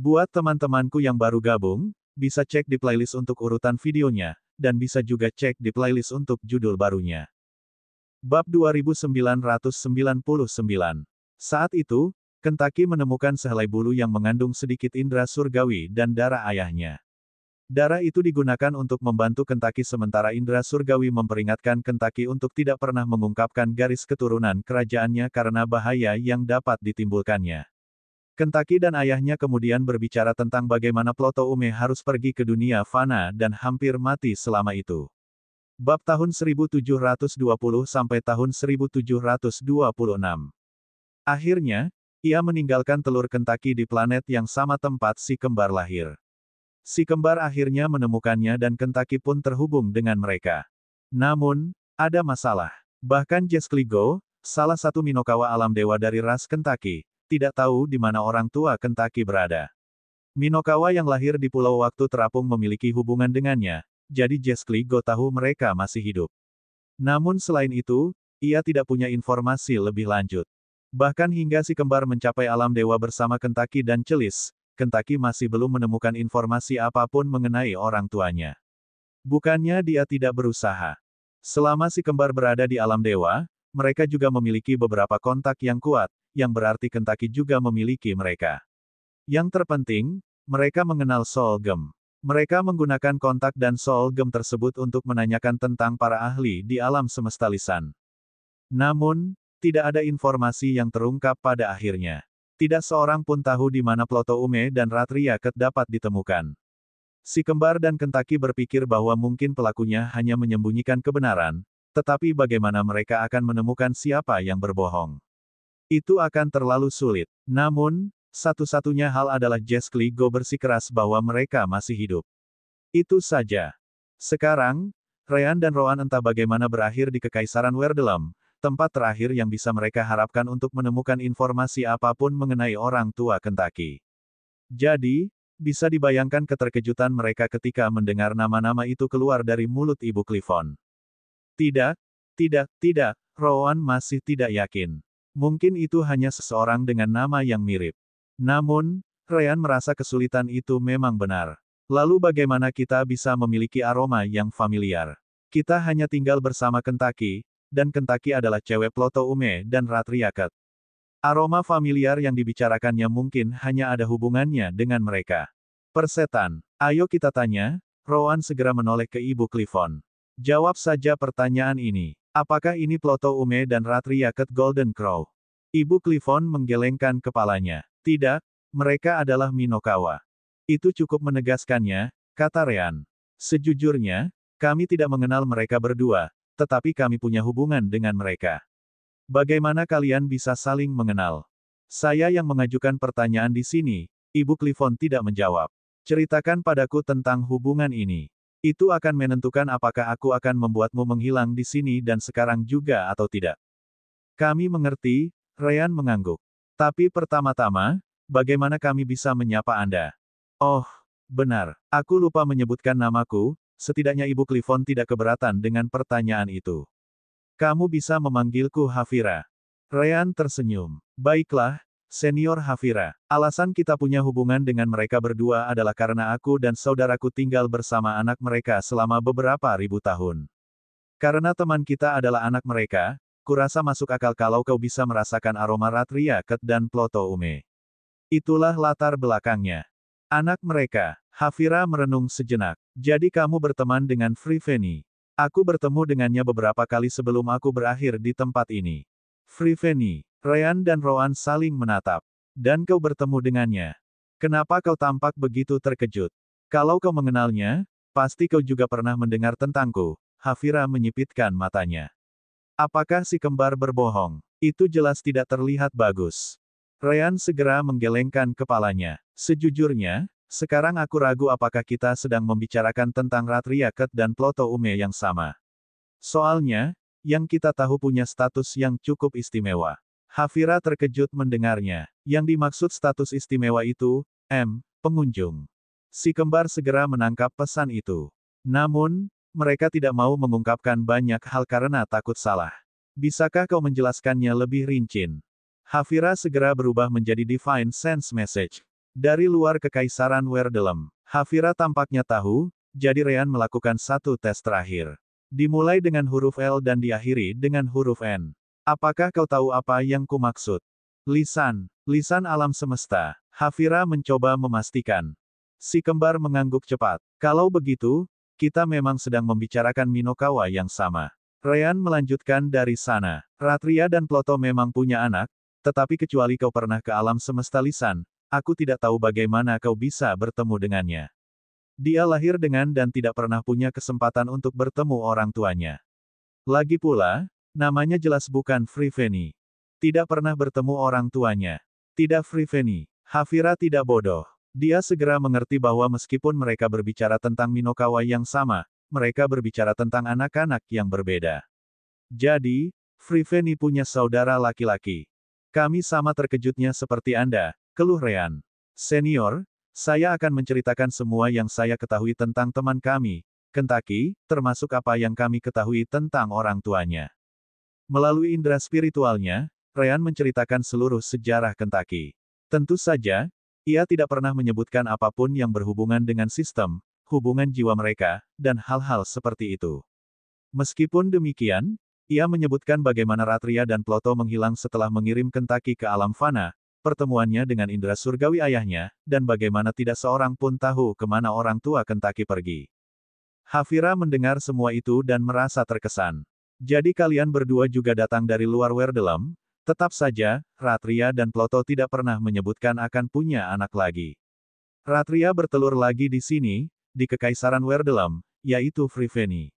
Buat teman-temanku yang baru gabung, bisa cek di playlist untuk urutan videonya, dan bisa juga cek di playlist untuk judul barunya. Bab 2999. Saat itu, Kentucky menemukan sehelai bulu yang mengandung sedikit indera surgawi dan darah ayahnya. Darah itu digunakan untuk membantu Kentucky sementara indera surgawi memperingatkan Kentucky untuk tidak pernah mengungkapkan garis keturunan kerajaannya karena bahaya yang dapat ditimbulkannya. Kentucky dan ayahnya kemudian berbicara tentang bagaimana Ploto Ume harus pergi ke dunia fana dan hampir mati selama itu. Bab tahun 1720 sampai tahun 1726. Akhirnya, ia meninggalkan telur Kentucky di planet yang sama tempat si kembar lahir. Si kembar akhirnya menemukannya dan Kentucky pun terhubung dengan mereka. Namun, ada masalah. Bahkan Jescligo, salah satu Minokawa alam dewa dari ras Kentucky, tidak tahu di mana orang tua Kentucky berada. Minokawa yang lahir di Pulau Waktu Terapung memiliki hubungan dengannya, jadi Jescligo tahu mereka masih hidup. Namun selain itu, ia tidak punya informasi lebih lanjut. Bahkan hingga si kembar mencapai alam dewa bersama Kentucky dan Celis, Kentucky masih belum menemukan informasi apapun mengenai orang tuanya. Bukannya dia tidak berusaha. Selama si kembar berada di alam dewa, mereka juga memiliki beberapa kontak yang kuat, yang berarti Kentucky juga memiliki mereka. Yang terpenting, mereka mengenal Soul Gem. Mereka menggunakan kontak dan Soul Gem tersebut untuk menanyakan tentang para ahli di alam semesta lisan. Namun, tidak ada informasi yang terungkap pada akhirnya. Tidak seorang pun tahu di mana Ploto Ume dan Ratria Ket dapat ditemukan. Si kembar dan Kentucky berpikir bahwa mungkin pelakunya hanya menyembunyikan kebenaran, tetapi bagaimana mereka akan menemukan siapa yang berbohong? Itu akan terlalu sulit. Namun, satu-satunya hal adalah Jescligo bersikeras bahwa mereka masih hidup. Itu saja. Sekarang, Ryan dan Roan entah bagaimana berakhir di Kekaisaran Werdelem, tempat terakhir yang bisa mereka harapkan untuk menemukan informasi apapun mengenai orang tua Kentucky. Jadi, bisa dibayangkan keterkejutan mereka ketika mendengar nama-nama itu keluar dari mulut Ibu Clifton. Tidak, Roan masih tidak yakin. Mungkin itu hanya seseorang dengan nama yang mirip. Namun, Ryan merasa kesulitan itu memang benar. Lalu bagaimana kita bisa memiliki aroma yang familiar? Kita hanya tinggal bersama Kentucky, dan Kentucky adalah cewek Ploto Ume dan Ratria Ket. Aroma familiar yang dibicarakannya mungkin hanya ada hubungannya dengan mereka. Persetan. Ayo kita tanya, Roan segera menoleh ke Ibu Clifton. Jawab saja pertanyaan ini. Apakah ini Ploto Ume dan Ratria Ket Golden Crow? Ibu Clifton menggelengkan kepalanya. Tidak, mereka adalah Minokawa. Itu cukup menegaskannya, kata Ryan. Sejujurnya, kami tidak mengenal mereka berdua, tetapi kami punya hubungan dengan mereka. Bagaimana kalian bisa saling mengenal? Saya yang mengajukan pertanyaan di sini, Ibu Clifton tidak menjawab. Ceritakan padaku tentang hubungan ini. Itu akan menentukan apakah aku akan membuatmu menghilang di sini dan sekarang juga atau tidak. Kami mengerti, Ryan mengangguk. Tapi pertama-tama, bagaimana kami bisa menyapa Anda? Oh, benar. Aku lupa menyebutkan namaku, setidaknya Ibu Clifton tidak keberatan dengan pertanyaan itu. Kamu bisa memanggilku Hafira. Ryan tersenyum. Baiklah, Senior Hafira. Alasan kita punya hubungan dengan mereka berdua adalah karena aku dan saudaraku tinggal bersama anak mereka selama beberapa ribu tahun. Karena teman kita adalah anak mereka, kurasa masuk akal kalau kau bisa merasakan aroma Ratria Ket dan Ploto Ume. Itulah latar belakangnya. Anak mereka. Hafira merenung sejenak. Jadi kamu berteman dengan Friveni. Aku bertemu dengannya beberapa kali sebelum aku berakhir di tempat ini. Friveni. Ryan dan Roan saling menatap. Dan kau bertemu dengannya. Kenapa kau tampak begitu terkejut? Kalau kau mengenalnya, pasti kau juga pernah mendengar tentangku. Hafira menyipitkan matanya. Apakah si kembar berbohong? Itu jelas tidak terlihat bagus. Ryan segera menggelengkan kepalanya. Sejujurnya, sekarang aku ragu apakah kita sedang membicarakan tentang Ratria Ket dan Ploto Ume yang sama. Soalnya, yang kita tahu punya status yang cukup istimewa. Hafira terkejut mendengarnya. Yang dimaksud status istimewa itu, pengunjung. Si kembar segera menangkap pesan itu. Namun, mereka tidak mau mengungkapkan banyak hal karena takut salah. Bisakah kau menjelaskannya lebih rinci? Hafira segera berubah menjadi Divine Sense Message. Dari luar Kekaisaran Werdelem, Hafira tampaknya tahu, jadi Ryan melakukan satu tes terakhir. Dimulai dengan huruf L dan diakhiri dengan huruf N. Apakah kau tahu apa yang kumaksud? Lisan. Lisan alam semesta. Hafira mencoba memastikan. Si kembar mengangguk cepat. Kalau begitu, kita memang sedang membicarakan Minokawa yang sama. Ryan melanjutkan dari sana. Ratria dan Ploto memang punya anak, tetapi kecuali kau pernah ke alam semesta lisan, aku tidak tahu bagaimana kau bisa bertemu dengannya. Dia lahir dengan dan tidak pernah punya kesempatan untuk bertemu orang tuanya. Lagi pula, namanya jelas bukan Friveni. Tidak pernah bertemu orang tuanya. Tidak Friveni. Hafira tidak bodoh. Dia segera mengerti bahwa meskipun mereka berbicara tentang Minokawa yang sama, mereka berbicara tentang anak-anak yang berbeda. Jadi, Friveni punya saudara laki-laki. Kami sama terkejutnya seperti Anda, keluh Ryan. Senior, saya akan menceritakan semua yang saya ketahui tentang teman kami, Kentucky, termasuk apa yang kami ketahui tentang orang tuanya. Melalui indera spiritualnya, Ryan menceritakan seluruh sejarah Kentucky. Tentu saja, ia tidak pernah menyebutkan apapun yang berhubungan dengan sistem, hubungan jiwa mereka, dan hal-hal seperti itu. Meskipun demikian, ia menyebutkan bagaimana Ratria dan Ploto menghilang setelah mengirim Kentucky ke alam fana, pertemuannya dengan indera surgawi ayahnya, dan bagaimana tidak seorang pun tahu kemana orang tua Kentucky pergi. Hafira mendengar semua itu dan merasa terkesan. Jadi kalian berdua juga datang dari luar Werdelem? Tetap saja, Ratria dan Ploto tidak pernah menyebutkan akan punya anak lagi. Ratria bertelur lagi di sini, di Kekaisaran Werdelem, yaitu Friveni.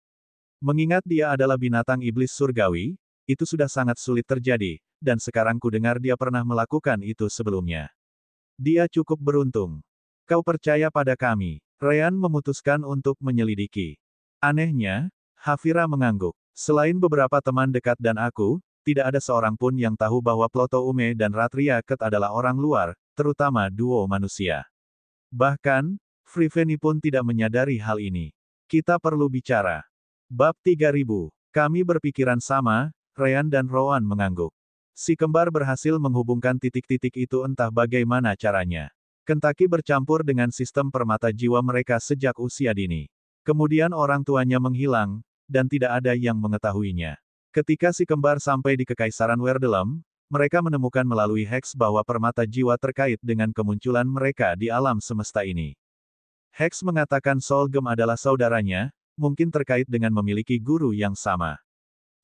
Mengingat dia adalah binatang iblis surgawi, itu sudah sangat sulit terjadi, dan sekarang ku dengar dia pernah melakukan itu sebelumnya. Dia cukup beruntung. Kau percaya pada kami? Ryan memutuskan untuk menyelidiki. Anehnya, Hafira mengangguk. Selain beberapa teman dekat dan aku, tidak ada seorang pun yang tahu bahwa Ploto Ume dan Ratria Ket adalah orang luar, terutama duo manusia. Bahkan, Friveni pun tidak menyadari hal ini. Kita perlu bicara. Bab 3000. Kami berpikiran sama, Ryan dan Rowan mengangguk. Si kembar berhasil menghubungkan titik-titik itu entah bagaimana caranya. Kentucky bercampur dengan sistem permata jiwa mereka sejak usia dini. Kemudian orang tuanya menghilang, dan tidak ada yang mengetahuinya. Ketika si kembar sampai di Kekaisaran Werdelem, mereka menemukan melalui Hex bahwa permata jiwa terkait dengan kemunculan mereka di alam semesta ini. Hex mengatakan Solgem adalah saudaranya, mungkin terkait dengan memiliki guru yang sama.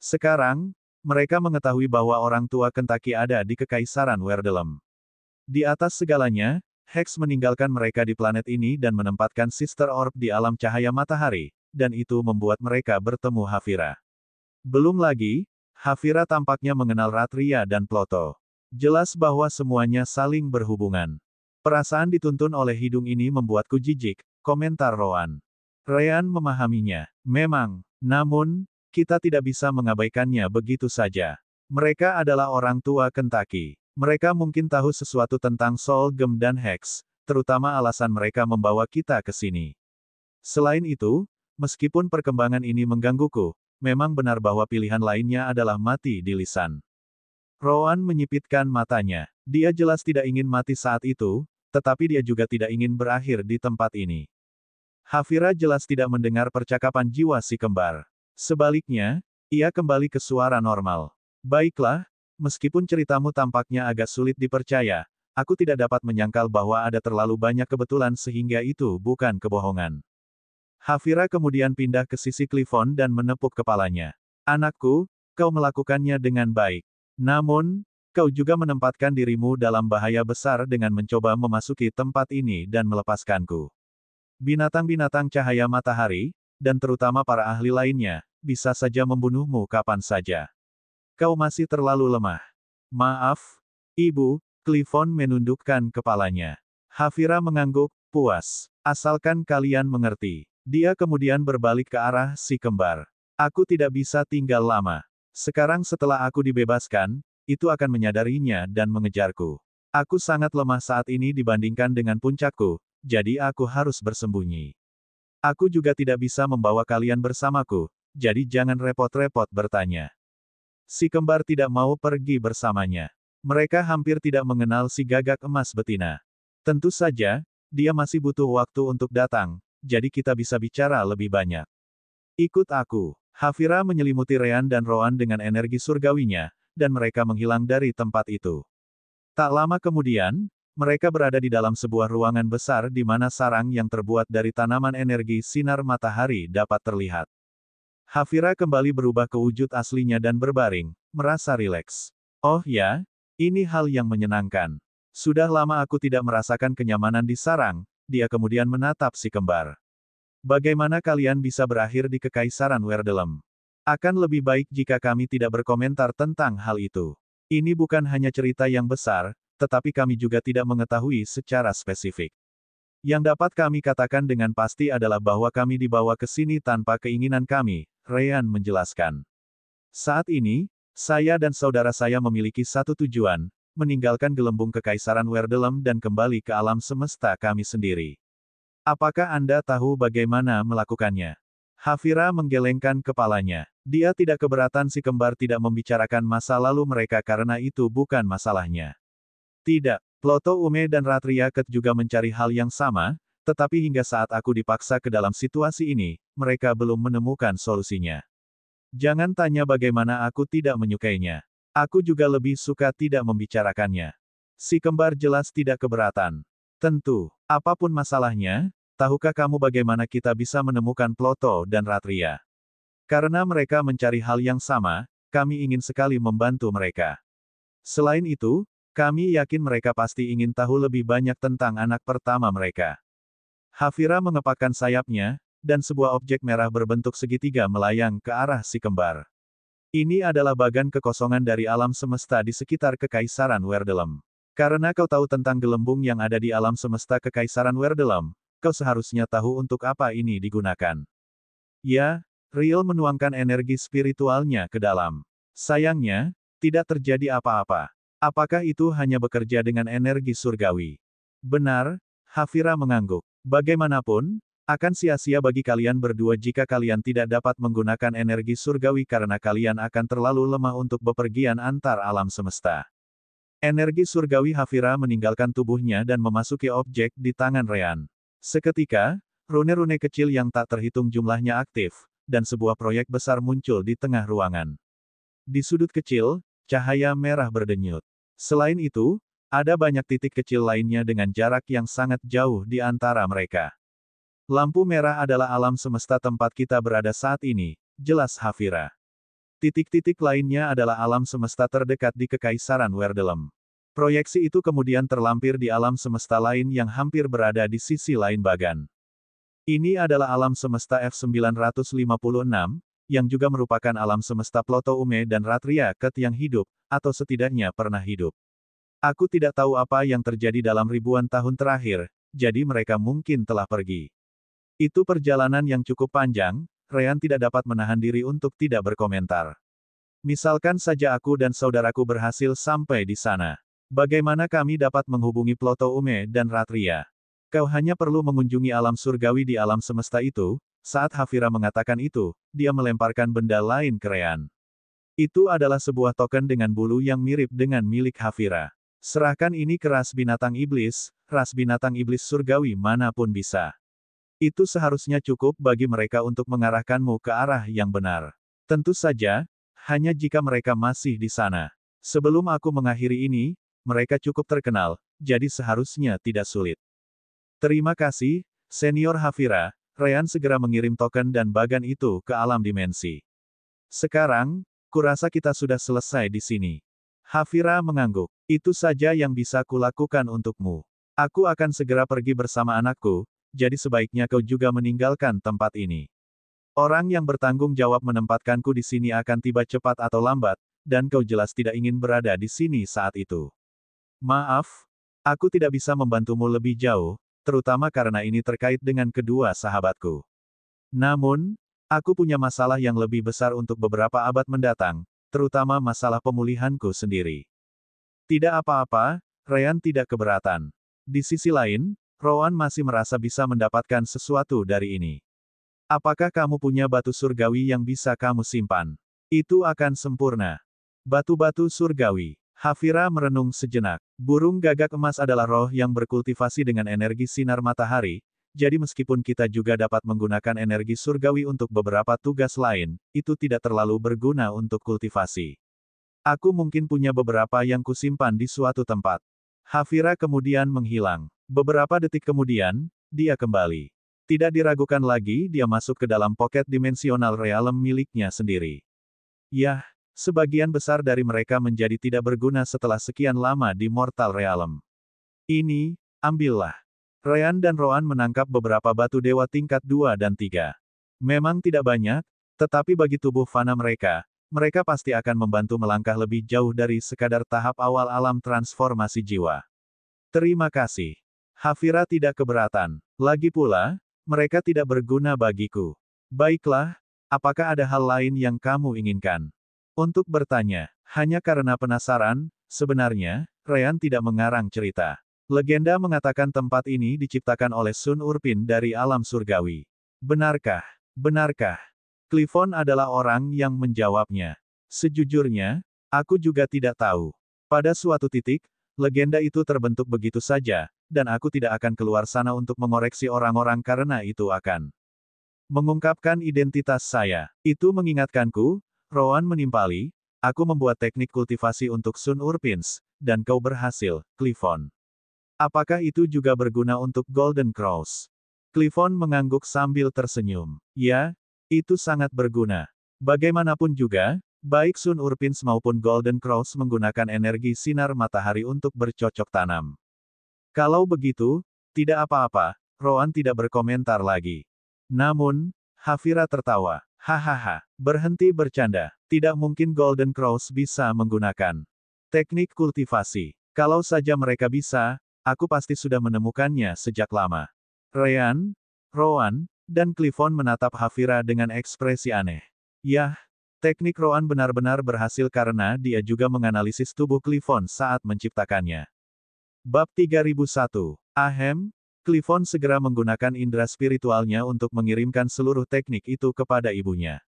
Sekarang, mereka mengetahui bahwa orang tua Kentucky ada di Kekaisaran Werdelem. Di atas segalanya, Hex meninggalkan mereka di planet ini dan menempatkan Sister Orb di alam cahaya matahari, dan itu membuat mereka bertemu Hafira. Belum lagi, Hafira tampaknya mengenal Ratria dan Ploto. Jelas bahwa semuanya saling berhubungan. Perasaan dituntun oleh hidung ini membuatku jijik, komentar Rowan. Ryan memahaminya. Memang, namun, kita tidak bisa mengabaikannya begitu saja. Mereka adalah orang tua Kentucky. Mereka mungkin tahu sesuatu tentang Solgem dan Hex, terutama alasan mereka membawa kita ke sini. Selain itu, meskipun perkembangan ini menggangguku, memang benar bahwa pilihan lainnya adalah mati di lisan. Rowan menyipitkan matanya. Dia jelas tidak ingin mati saat itu, tetapi dia juga tidak ingin berakhir di tempat ini. Hafira jelas tidak mendengar percakapan jiwa si kembar. Sebaliknya, ia kembali ke suara normal. Baiklah, meskipun ceritamu tampaknya agak sulit dipercaya, aku tidak dapat menyangkal bahwa ada terlalu banyak kebetulan sehingga itu bukan kebohongan. Hafira kemudian pindah ke sisi Clifton dan menepuk kepalanya. Anakku, kau melakukannya dengan baik. Namun, kau juga menempatkan dirimu dalam bahaya besar dengan mencoba memasuki tempat ini dan melepaskanku. Binatang-binatang cahaya matahari, dan terutama para ahli lainnya, bisa saja membunuhmu kapan saja. Kau masih terlalu lemah. Maaf, Ibu, Clifton menundukkan kepalanya. Hafira mengangguk, puas. Asalkan kalian mengerti. Dia kemudian berbalik ke arah si kembar. Aku tidak bisa tinggal lama. Sekarang setelah aku dibebaskan, itu akan menyadarinya dan mengejarku. Aku sangat lemah saat ini dibandingkan dengan puncakku, jadi aku harus bersembunyi. Aku juga tidak bisa membawa kalian bersamaku, jadi jangan repot-repot bertanya. Si kembar tidak mau pergi bersamanya. Mereka hampir tidak mengenal si gagak emas betina. Tentu saja, dia masih butuh waktu untuk datang, jadi kita bisa bicara lebih banyak. Ikut aku. Hafira menyelimuti Ryan dan Roan dengan energi surgawinya, dan mereka menghilang dari tempat itu. Tak lama kemudian, mereka berada di dalam sebuah ruangan besar di mana sarang yang terbuat dari tanaman energi sinar matahari dapat terlihat. Hafira kembali berubah ke wujud aslinya dan berbaring, merasa rileks. Oh ya, ini hal yang menyenangkan. Sudah lama aku tidak merasakan kenyamanan di sarang, dia kemudian menatap si kembar. Bagaimana kalian bisa berakhir di Kekaisaran Werdelem? Akan lebih baik jika kami tidak berkomentar tentang hal itu. Ini bukan hanya cerita yang besar, tetapi kami juga tidak mengetahui secara spesifik. Yang dapat kami katakan dengan pasti adalah bahwa kami dibawa ke sini tanpa keinginan kami, Ryan menjelaskan. Saat ini, saya dan saudara saya memiliki satu tujuan, meninggalkan gelembung Kekaisaran Werdelem dan kembali ke alam semesta kami sendiri. Apakah Anda tahu bagaimana melakukannya? Hafira menggelengkan kepalanya. Dia tidak keberatan si kembar tidak membicarakan masa lalu mereka karena itu bukan masalahnya. Tidak, Ploto Ume dan Ratria Ket juga mencari hal yang sama, tetapi hingga saat aku dipaksa ke dalam situasi ini, mereka belum menemukan solusinya. Jangan tanya bagaimana aku tidak menyukainya. Aku juga lebih suka tidak membicarakannya. Si kembar jelas tidak keberatan. Tentu, apapun masalahnya, tahukah kamu bagaimana kita bisa menemukan Ploto dan Ratria? Karena mereka mencari hal yang sama, kami ingin sekali membantu mereka. Selain itu, kami yakin mereka pasti ingin tahu lebih banyak tentang anak pertama mereka. Hafira mengepakkan sayapnya, dan sebuah objek merah berbentuk segitiga melayang ke arah si kembar. Ini adalah bagan kekosongan dari alam semesta di sekitar Kekaisaran Werdelem. Karena kau tahu tentang gelembung yang ada di alam semesta Kekaisaran Werdelem, kau seharusnya tahu untuk apa ini digunakan. Ya, Riel menuangkan energi spiritualnya ke dalam. Sayangnya, tidak terjadi apa-apa. Apakah itu hanya bekerja dengan energi surgawi? Benar, Hafira mengangguk. Bagaimanapun, akan sia-sia bagi kalian berdua jika kalian tidak dapat menggunakan energi surgawi karena kalian akan terlalu lemah untuk bepergian antar alam semesta. Energi surgawi Hafira meninggalkan tubuhnya dan memasuki objek di tangan Ryan. Seketika, rune-rune kecil yang tak terhitung jumlahnya aktif, dan sebuah proyek besar muncul di tengah ruangan. Di sudut kecil, cahaya merah berdenyut. Selain itu, ada banyak titik kecil lainnya dengan jarak yang sangat jauh di antara mereka. Lampu merah adalah alam semesta tempat kita berada saat ini, jelas Hafira. Titik-titik lainnya adalah alam semesta terdekat di Kekaisaran Werdelem. Proyeksi itu kemudian terlampir di alam semesta lain yang hampir berada di sisi lain bagan. Ini adalah alam semesta F956, yang juga merupakan alam semesta Ploto Ume dan Ratria Ket yang hidup, atau setidaknya pernah hidup. Aku tidak tahu apa yang terjadi dalam ribuan tahun terakhir, jadi mereka mungkin telah pergi. Itu perjalanan yang cukup panjang, Ryan tidak dapat menahan diri untuk tidak berkomentar. Misalkan saja aku dan saudaraku berhasil sampai di sana. Bagaimana kami dapat menghubungi Ploto Ume dan Ratria? Kau hanya perlu mengunjungi alam surgawi di alam semesta itu. Saat Hafira mengatakan itu, dia melemparkan benda lain ke Ryan. Itu adalah sebuah token dengan bulu yang mirip dengan milik Hafira. Serahkan ini ke ras binatang iblis surgawi manapun bisa. Itu seharusnya cukup bagi mereka untuk mengarahkanmu ke arah yang benar. Tentu saja, hanya jika mereka masih di sana. Sebelum aku mengakhiri ini, mereka cukup terkenal, jadi seharusnya tidak sulit. Terima kasih, Senior Hafira. Ryan segera mengirim token dan bagan itu ke alam dimensi. Sekarang, kurasa kita sudah selesai di sini. Hafira mengangguk. Itu saja yang bisa kulakukan untukmu. Aku akan segera pergi bersama anakku, jadi sebaiknya kau juga meninggalkan tempat ini. Orang yang bertanggung jawab menempatkanku di sini akan tiba cepat atau lambat, dan kau jelas tidak ingin berada di sini saat itu. Maaf, aku tidak bisa membantumu lebih jauh, terutama karena ini terkait dengan kedua sahabatku. Namun, aku punya masalah yang lebih besar untuk beberapa abad mendatang, terutama masalah pemulihanku sendiri. Tidak apa-apa, Ryan tidak keberatan. Di sisi lain, Rowan masih merasa bisa mendapatkan sesuatu dari ini. Apakah kamu punya batu surgawi yang bisa kamu simpan? Itu akan sempurna. Batu-batu surgawi. Hafira merenung sejenak. Burung gagak emas adalah roh yang berkultivasi dengan energi sinar matahari, jadi meskipun kita juga dapat menggunakan energi surgawi untuk beberapa tugas lain, itu tidak terlalu berguna untuk kultivasi. Aku mungkin punya beberapa yang kusimpan di suatu tempat. Hafira kemudian menghilang. Beberapa detik kemudian, dia kembali. Tidak diragukan lagi, dia masuk ke dalam pocket dimensional realm miliknya sendiri. Yah, sebagian besar dari mereka menjadi tidak berguna setelah sekian lama di Mortal Realm. Ini, ambillah. Ryan dan Roan menangkap beberapa batu dewa tingkat 2 dan 3. Memang tidak banyak, tetapi bagi tubuh fana mereka, mereka pasti akan membantu melangkah lebih jauh dari sekadar tahap awal alam transformasi jiwa. Terima kasih. Hafira tidak keberatan. Lagi pula, mereka tidak berguna bagiku. Baiklah, apakah ada hal lain yang kamu inginkan? Untuk bertanya, hanya karena penasaran, sebenarnya, Ryan tidak mengarang cerita. Legenda mengatakan tempat ini diciptakan oleh Sun Urpin dari alam surgawi. Benarkah? Benarkah? Clifton adalah orang yang menjawabnya. Sejujurnya, aku juga tidak tahu. Pada suatu titik, legenda itu terbentuk begitu saja, dan aku tidak akan keluar sana untuk mengoreksi orang-orang karena itu akan mengungkapkan identitas saya. Itu mengingatkanku, Roan menimpali, aku membuat teknik kultivasi untuk Sun Urpins, dan kau berhasil, Clifton. Apakah itu juga berguna untuk Golden Cross? Clifton mengangguk sambil tersenyum. Ya, itu sangat berguna. Bagaimanapun juga, baik Sun Urpins maupun Golden Cross menggunakan energi sinar matahari untuk bercocok tanam. Kalau begitu, tidak apa-apa, Roan tidak berkomentar lagi. Namun, Hafira tertawa. Hahaha, berhenti bercanda. Tidak mungkin Golden Cross bisa menggunakan teknik kultivasi. Kalau saja mereka bisa, aku pasti sudah menemukannya sejak lama. Ryan, Roan, dan Clifton menatap Hafira dengan ekspresi aneh. Yah, teknik Roan benar-benar berhasil karena dia juga menganalisis tubuh Clifton saat menciptakannya. Bab 3001. Ahem, Clifton segera menggunakan indera spiritualnya untuk mengirimkan seluruh teknik itu kepada ibunya.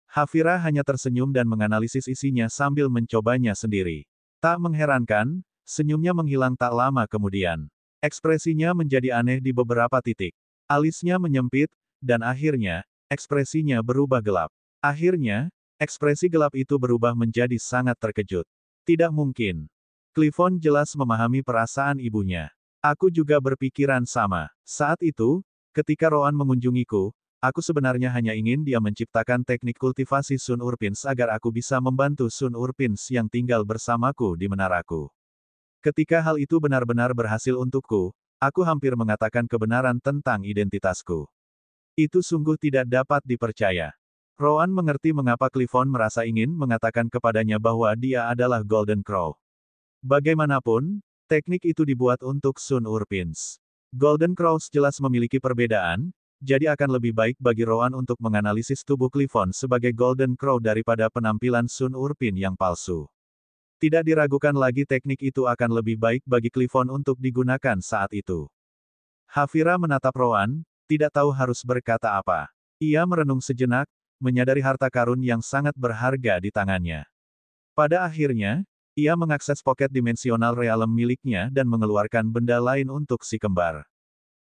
Hafira hanya tersenyum dan menganalisis isinya sambil mencobanya sendiri. Tak mengherankan, senyumnya menghilang tak lama kemudian. Ekspresinya menjadi aneh di beberapa titik. Alisnya menyempit, dan akhirnya, ekspresinya berubah gelap. Akhirnya, ekspresi gelap itu berubah menjadi sangat terkejut. Tidak mungkin. Clifton jelas memahami perasaan ibunya. Aku juga berpikiran sama. Saat itu, ketika Roan mengunjungiku, aku sebenarnya hanya ingin dia menciptakan teknik kultivasi Sun Urpins agar aku bisa membantu Sun Urpins yang tinggal bersamaku di menaraku. Ketika hal itu benar-benar berhasil untukku, aku hampir mengatakan kebenaran tentang identitasku. Itu sungguh tidak dapat dipercaya. Roan mengerti mengapa Clifton merasa ingin mengatakan kepadanya bahwa dia adalah Golden Crow. Bagaimanapun, teknik itu dibuat untuk Sun Urpins. Golden Crows jelas memiliki perbedaan, jadi akan lebih baik bagi Roan untuk menganalisis tubuh Clifton sebagai Golden Crow daripada penampilan Sun Urpin yang palsu. Tidak diragukan lagi teknik itu akan lebih baik bagi Clifton untuk digunakan saat itu. Hafira menatap Roan, tidak tahu harus berkata apa. Ia merenung sejenak, menyadari harta karun yang sangat berharga di tangannya. Pada akhirnya, ia mengakses pocket dimensional realm miliknya dan mengeluarkan benda lain untuk si kembar.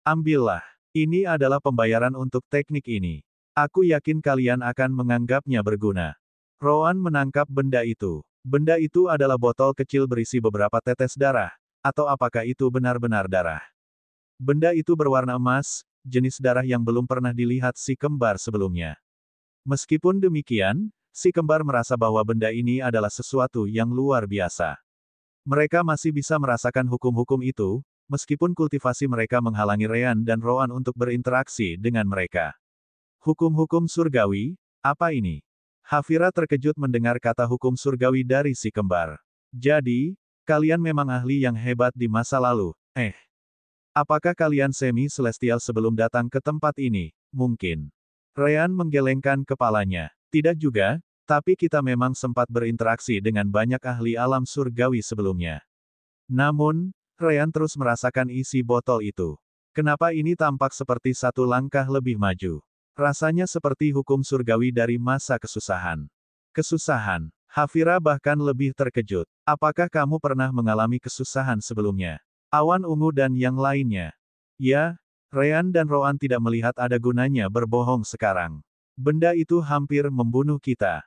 Ambillah. Ini adalah pembayaran untuk teknik ini. Aku yakin kalian akan menganggapnya berguna. Roan menangkap benda itu. Benda itu adalah botol kecil berisi beberapa tetes darah, atau apakah itu benar-benar darah? Benda itu berwarna emas, jenis darah yang belum pernah dilihat si kembar sebelumnya. Meskipun demikian, si kembar merasa bahwa benda ini adalah sesuatu yang luar biasa. Mereka masih bisa merasakan hukum-hukum itu, meskipun kultivasi mereka menghalangi Ryan dan Roan untuk berinteraksi dengan mereka. Hukum-hukum surgawi, apa ini? Hafira terkejut mendengar kata hukum surgawi dari si kembar. Jadi, kalian memang ahli yang hebat di masa lalu, Apakah kalian semi-celestial sebelum datang ke tempat ini? Mungkin. Ryan menggelengkan kepalanya. Tidak juga, tapi kita memang sempat berinteraksi dengan banyak ahli alam surgawi sebelumnya. Namun, Ryan terus merasakan isi botol itu. Kenapa ini tampak seperti satu langkah lebih maju? Rasanya seperti hukum surgawi dari masa kesusahan. Kesusahan. Hafira bahkan lebih terkejut. Apakah kamu pernah mengalami kesusahan sebelumnya? Awan ungu dan yang lainnya. Ya, Ryan dan Roan tidak melihat ada gunanya berbohong sekarang. Benda itu hampir membunuh kita.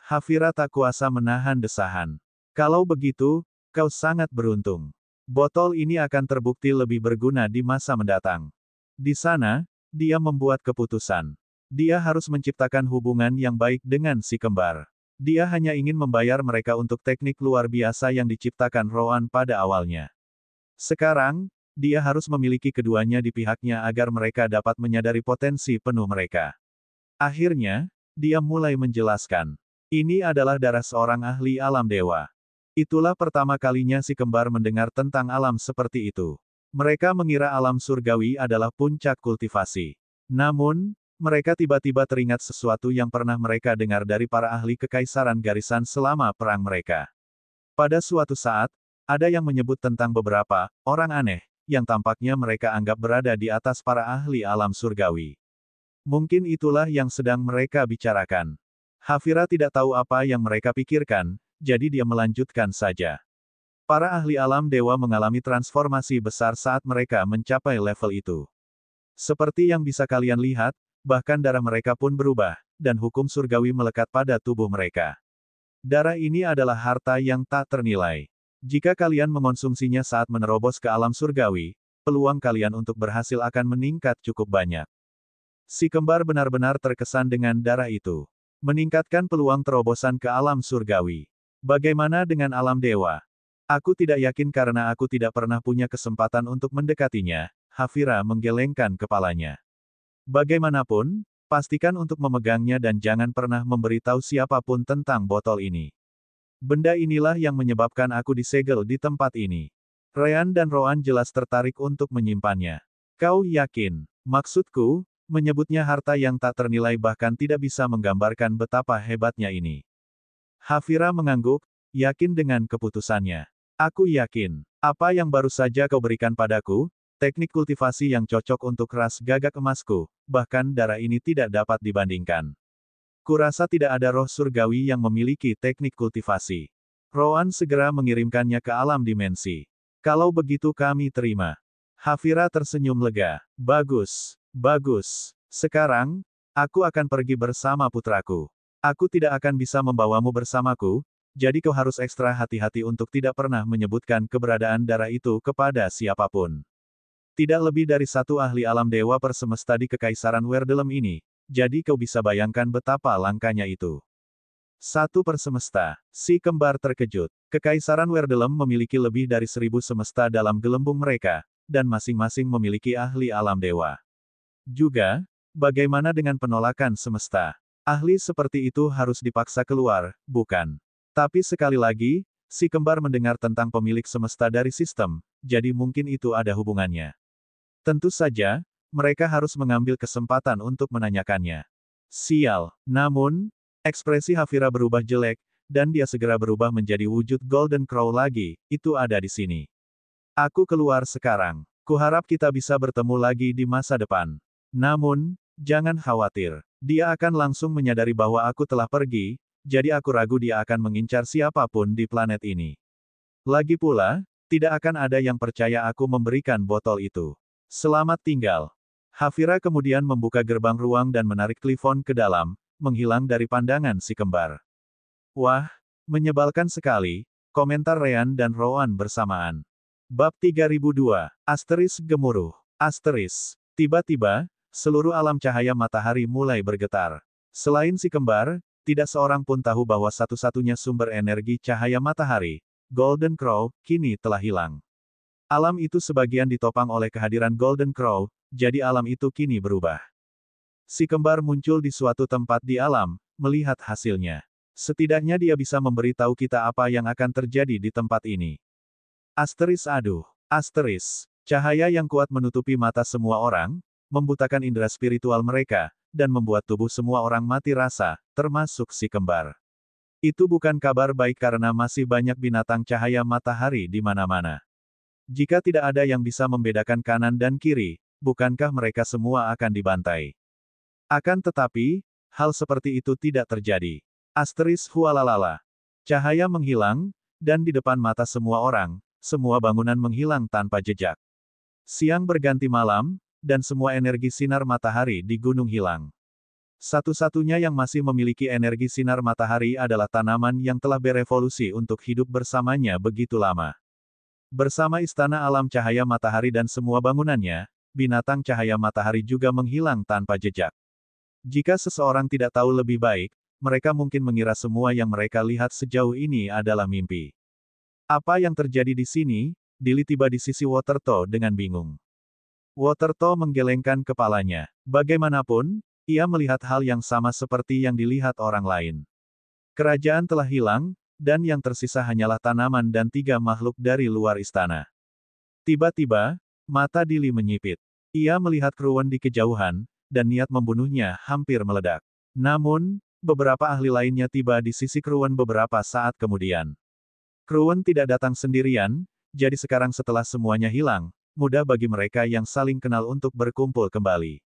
Hafira tak kuasa menahan desahan. Kalau begitu, kau sangat beruntung. Botol ini akan terbukti lebih berguna di masa mendatang. Di sana, dia membuat keputusan. Dia harus menciptakan hubungan yang baik dengan si kembar. Dia hanya ingin membayar mereka untuk teknik luar biasa yang diciptakan Roan pada awalnya. Sekarang, dia harus memiliki keduanya di pihaknya agar mereka dapat menyadari potensi penuh mereka. Akhirnya, dia mulai menjelaskan. Ini adalah darah seorang ahli alam dewa. Itulah pertama kalinya si kembar mendengar tentang alam seperti itu. Mereka mengira alam surgawi adalah puncak kultivasi. Namun, mereka tiba-tiba teringat sesuatu yang pernah mereka dengar dari para ahli kekaisaran garisan selama perang mereka. Pada suatu saat, ada yang menyebut tentang beberapa orang aneh, yang tampaknya mereka anggap berada di atas para ahli alam surgawi. Mungkin itulah yang sedang mereka bicarakan. Hafira tidak tahu apa yang mereka pikirkan, jadi dia melanjutkan saja. Para ahli alam dewa mengalami transformasi besar saat mereka mencapai level itu. Seperti yang bisa kalian lihat, bahkan darah mereka pun berubah, dan hukum surgawi melekat pada tubuh mereka. Darah ini adalah harta yang tak ternilai. Jika kalian mengonsumsinya saat menerobos ke alam surgawi, peluang kalian untuk berhasil akan meningkat cukup banyak. Si kembar benar-benar terkesan dengan darah itu. Meningkatkan peluang terobosan ke alam surgawi. Bagaimana dengan alam dewa? Aku tidak yakin karena aku tidak pernah punya kesempatan untuk mendekatinya. Hafira menggelengkan kepalanya. Bagaimanapun, pastikan untuk memegangnya dan jangan pernah memberitahu siapapun tentang botol ini. Benda inilah yang menyebabkan aku disegel di tempat ini. Ryan dan Roan jelas tertarik untuk menyimpannya. Kau yakin? Maksudku, menyebutnya harta yang tak ternilai bahkan tidak bisa menggambarkan betapa hebatnya ini. Hafira mengangguk, yakin dengan keputusannya. Aku yakin. Apa yang baru saja kau berikan padaku, teknik kultivasi yang cocok untuk ras gagak emasku, bahkan darah ini tidak dapat dibandingkan. Kurasa tidak ada roh surgawi yang memiliki teknik kultivasi. Roan segera mengirimkannya ke alam dimensi. Kalau begitu kami terima. Hafira tersenyum lega. Bagus, bagus. Sekarang, aku akan pergi bersama putraku. Aku tidak akan bisa membawamu bersamaku, jadi kau harus ekstra hati-hati untuk tidak pernah menyebutkan keberadaan darah itu kepada siapapun. Tidak lebih dari satu ahli alam dewa persemesta di kekaisaran Werdelem ini, jadi kau bisa bayangkan betapa langkanya itu. Satu persemesta. Si kembar terkejut. Kekaisaran Werdelem memiliki lebih dari 1000 semesta dalam gelembung mereka, dan masing-masing memiliki ahli alam dewa. Juga, bagaimana dengan penolakan semesta? Ahli seperti itu harus dipaksa keluar, bukan? Tapi sekali lagi, si kembar mendengar tentang pemilik semesta dari sistem, jadi mungkin itu ada hubungannya. Tentu saja, mereka harus mengambil kesempatan untuk menanyakannya. Sial. Namun, ekspresi Hafira berubah jelek, dan dia segera berubah menjadi wujud Golden Crow lagi, itu ada di sini. Aku keluar sekarang. Kuharap kita bisa bertemu lagi di masa depan. Namun, jangan khawatir. Dia akan langsung menyadari bahwa aku telah pergi, jadi aku ragu dia akan mengincar siapapun di planet ini. Lagi pula, tidak akan ada yang percaya aku memberikan botol itu. Selamat tinggal. Hafira kemudian membuka gerbang ruang dan menarik Clifton ke dalam, menghilang dari pandangan si kembar. Wah, menyebalkan sekali, komentar Ryan dan Roan bersamaan. Bab 3002, gemuruh. Tiba-tiba, seluruh alam cahaya matahari mulai bergetar. Selain si kembar, tidak seorang pun tahu bahwa satu-satunya sumber energi cahaya matahari, Golden Crow, kini telah hilang. Alam itu sebagian ditopang oleh kehadiran Golden Crow, jadi alam itu kini berubah. Si kembar muncul di suatu tempat di alam, melihat hasilnya. Setidaknya dia bisa memberitahu kita apa yang akan terjadi di tempat ini. Aduh. Cahaya yang kuat menutupi mata semua orang, membutakan indera spiritual mereka, dan membuat tubuh semua orang mati rasa, termasuk si kembar. Itu bukan kabar baik karena masih banyak binatang cahaya matahari di mana-mana. Jika tidak ada yang bisa membedakan kanan dan kiri, bukankah mereka semua akan dibantai? Akan tetapi, hal seperti itu tidak terjadi. Asteris hualalala. Cahaya menghilang, dan di depan mata semua orang, semua bangunan menghilang tanpa jejak. Siang berganti malam, dan semua energi sinar matahari di gunung hilang. Satu-satunya yang masih memiliki energi sinar matahari adalah tanaman yang telah berevolusi untuk hidup bersamanya begitu lama. Bersama istana alam cahaya matahari dan semua bangunannya, binatang cahaya matahari juga menghilang tanpa jejak. Jika seseorang tidak tahu lebih baik, mereka mungkin mengira semua yang mereka lihat sejauh ini adalah mimpi. Apa yang terjadi di sini? Dili tiba di sisi Waterto dengan bingung. Waterto menggelengkan kepalanya. Bagaimanapun, ia melihat hal yang sama seperti yang dilihat orang lain. Kerajaan telah hilang, dan yang tersisa hanyalah tanaman dan 3 makhluk dari luar istana. Tiba-tiba, mata Dili menyipit. Ia melihat Kruwen di kejauhan, dan niat membunuhnya hampir meledak. Namun, beberapa ahli lainnya tiba di sisi Kruwen beberapa saat kemudian. Kruwen tidak datang sendirian, jadi sekarang setelah semuanya hilang, mudah bagi mereka yang saling kenal untuk berkumpul kembali.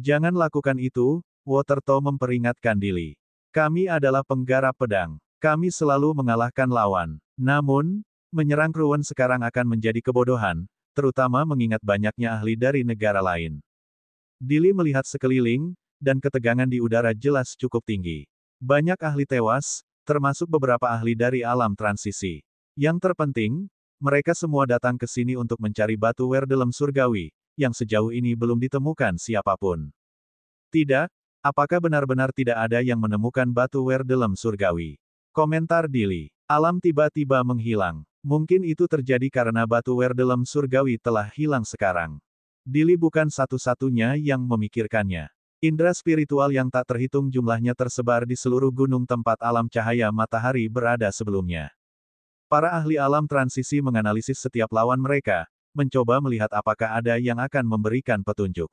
Jangan lakukan itu, Waterto memperingatkan Dili. Kami adalah penggarap pedang. Kami selalu mengalahkan lawan. Namun, menyerang Kruwen sekarang akan menjadi kebodohan, terutama mengingat banyaknya ahli dari negara lain. Dili melihat sekeliling, dan ketegangan di udara jelas cukup tinggi. Banyak ahli tewas, termasuk beberapa ahli dari alam transisi. Yang terpenting, mereka semua datang ke sini untuk mencari batu Werdelem surgawi, yang sejauh ini belum ditemukan siapapun. Tidak, apakah benar-benar tidak ada yang menemukan batu Werdelem surgawi? Komentar Dili. Alam tiba-tiba menghilang. Mungkin itu terjadi karena batu Werdelem surgawi telah hilang sekarang. Dili bukan satu-satunya yang memikirkannya. Indra spiritual yang tak terhitung jumlahnya tersebar di seluruh gunung tempat alam cahaya matahari berada sebelumnya. Para ahli alam transisi menganalisis setiap lawan mereka, mencoba melihat apakah ada yang akan memberikan petunjuk.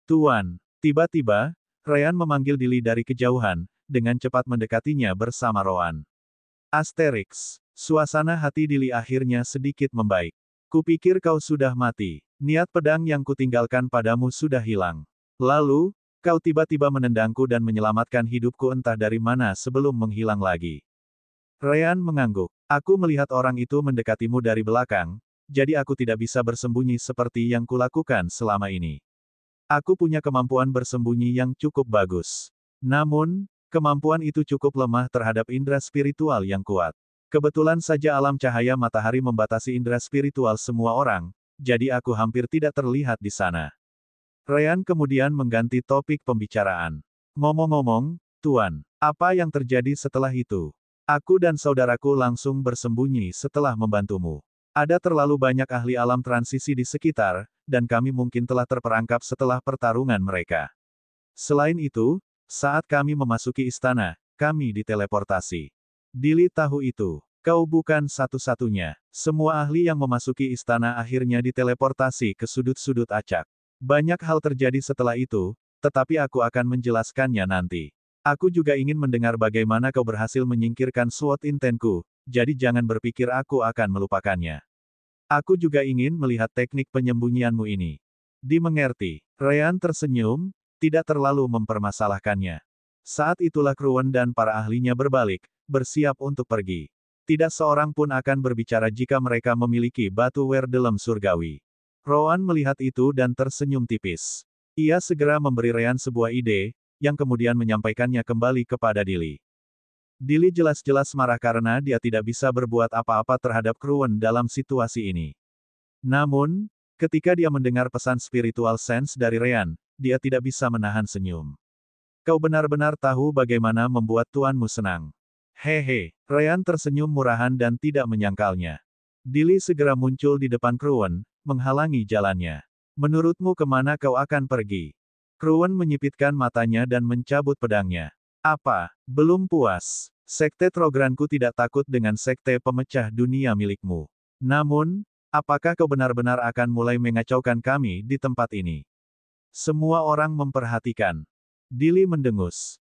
Tuan, tiba-tiba, Ryan memanggil Dili dari kejauhan, dengan cepat mendekatinya bersama Roan. Asterix. Suasana hati Dili akhirnya sedikit membaik. Kupikir kau sudah mati. Niat pedang yang kutinggalkan padamu sudah hilang. Lalu, kau tiba-tiba menendangku dan menyelamatkan hidupku entah dari mana sebelum menghilang lagi. Ryan mengangguk. Aku melihat orang itu mendekatimu dari belakang, jadi aku tidak bisa bersembunyi seperti yang kulakukan selama ini. Aku punya kemampuan bersembunyi yang cukup bagus. Namun, kemampuan itu cukup lemah terhadap indera spiritual yang kuat. Kebetulan saja alam cahaya matahari membatasi indera spiritual semua orang, jadi aku hampir tidak terlihat di sana. Ryan kemudian mengganti topik pembicaraan. Ngomong-ngomong, Tuan, apa yang terjadi setelah itu? Aku dan saudaraku langsung bersembunyi setelah membantumu. Ada terlalu banyak ahli alam transisi di sekitar, dan kami mungkin telah terperangkap setelah pertarungan mereka. Selain itu, saat kami memasuki istana, kami diteleportasi. Dili tahu itu. Kau bukan satu-satunya. Semua ahli yang memasuki istana akhirnya diteleportasi ke sudut-sudut acak. Banyak hal terjadi setelah itu, tetapi aku akan menjelaskannya nanti. Aku juga ingin mendengar bagaimana kau berhasil menyingkirkan SWOT intenku, jadi jangan berpikir aku akan melupakannya. Aku juga ingin melihat teknik penyembunyianmu ini. Dimengerti. Ryan tersenyum, tidak terlalu mempermasalahkannya. Saat itulah Kruwen dan para ahlinya berbalik, bersiap untuk pergi. Tidak seorang pun akan berbicara jika mereka memiliki batu Werdelem surgawi. Roan melihat itu dan tersenyum tipis. Ia segera memberi Ryan sebuah ide, yang kemudian menyampaikannya kembali kepada Dili. Dili jelas-jelas marah karena dia tidak bisa berbuat apa-apa terhadap Kruwen dalam situasi ini. Namun, ketika dia mendengar pesan spiritual sense dari Ryan, dia tidak bisa menahan senyum. Kau benar-benar tahu bagaimana membuat tuanmu senang. Hehe, Ryan tersenyum murahan dan tidak menyangkalnya. Dili segera muncul di depan Kruwen, menghalangi jalannya. Menurutmu kemana kau akan pergi? Kruwen menyipitkan matanya dan mencabut pedangnya. Apa? Belum puas? Sekte Trogranku tidak takut dengan sekte pemecah dunia milikmu. Namun, apakah kau benar-benar akan mulai mengacaukan kami di tempat ini? Semua orang memperhatikan. Dili mendengus.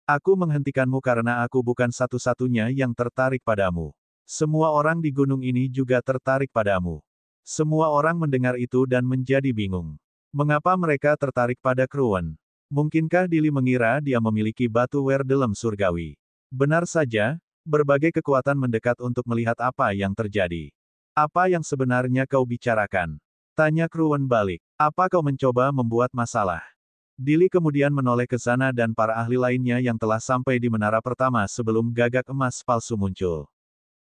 Aku menghentikanmu karena aku bukan satu-satunya yang tertarik padamu. Semua orang di gunung ini juga tertarik padamu. Semua orang mendengar itu dan menjadi bingung. Mengapa mereka tertarik pada Kruwen? Mungkinkah Dili mengira dia memiliki batu Werdelem surgawi? Benar saja, berbagai kekuatan mendekat untuk melihat apa yang terjadi. Apa yang sebenarnya kau bicarakan? Tanya Kruwen balik. Apa kau mencoba membuat masalah? Dili kemudian menoleh ke sana dan para ahli lainnya yang telah sampai di menara pertama sebelum gagak emas palsu muncul.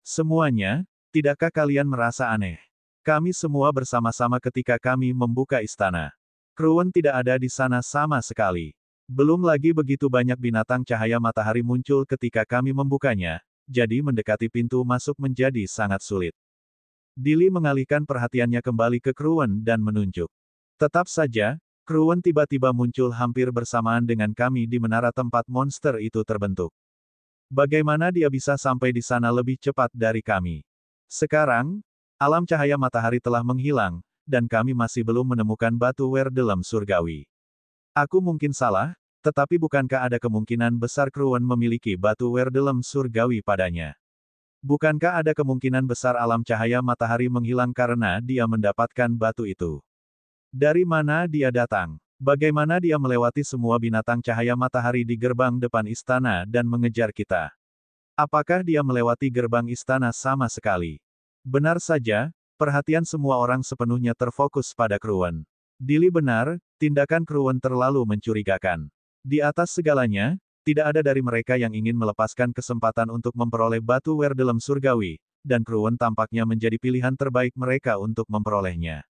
Semuanya, tidakkah kalian merasa aneh? Kami semua bersama-sama ketika kami membuka istana. Kruwen tidak ada di sana sama sekali. Belum lagi begitu banyak binatang cahaya matahari muncul ketika kami membukanya, jadi mendekati pintu masuk menjadi sangat sulit. Dili mengalihkan perhatiannya kembali ke Kruwen dan menunjuk. Tetap saja, Kruwen tiba-tiba muncul hampir bersamaan dengan kami di menara tempat monster itu terbentuk. Bagaimana dia bisa sampai di sana lebih cepat dari kami? Sekarang, alam cahaya matahari telah menghilang, dan kami masih belum menemukan batu Werdelem surgawi. Aku mungkin salah, tetapi bukankah ada kemungkinan besar Kruwen memiliki batu Werdelem surgawi padanya? Bukankah ada kemungkinan besar alam cahaya matahari menghilang karena dia mendapatkan batu itu? Dari mana dia datang? Bagaimana dia melewati semua binatang cahaya matahari di gerbang depan istana dan mengejar kita? Apakah dia melewati gerbang istana sama sekali? Benar saja, perhatian semua orang sepenuhnya terfokus pada Kruwen. Dili benar, tindakan Kruwen terlalu mencurigakan. Di atas segalanya, tidak ada dari mereka yang ingin melepaskan kesempatan untuk memperoleh batu Werdelem surgawi, dan Kruwen tampaknya menjadi pilihan terbaik mereka untuk memperolehnya.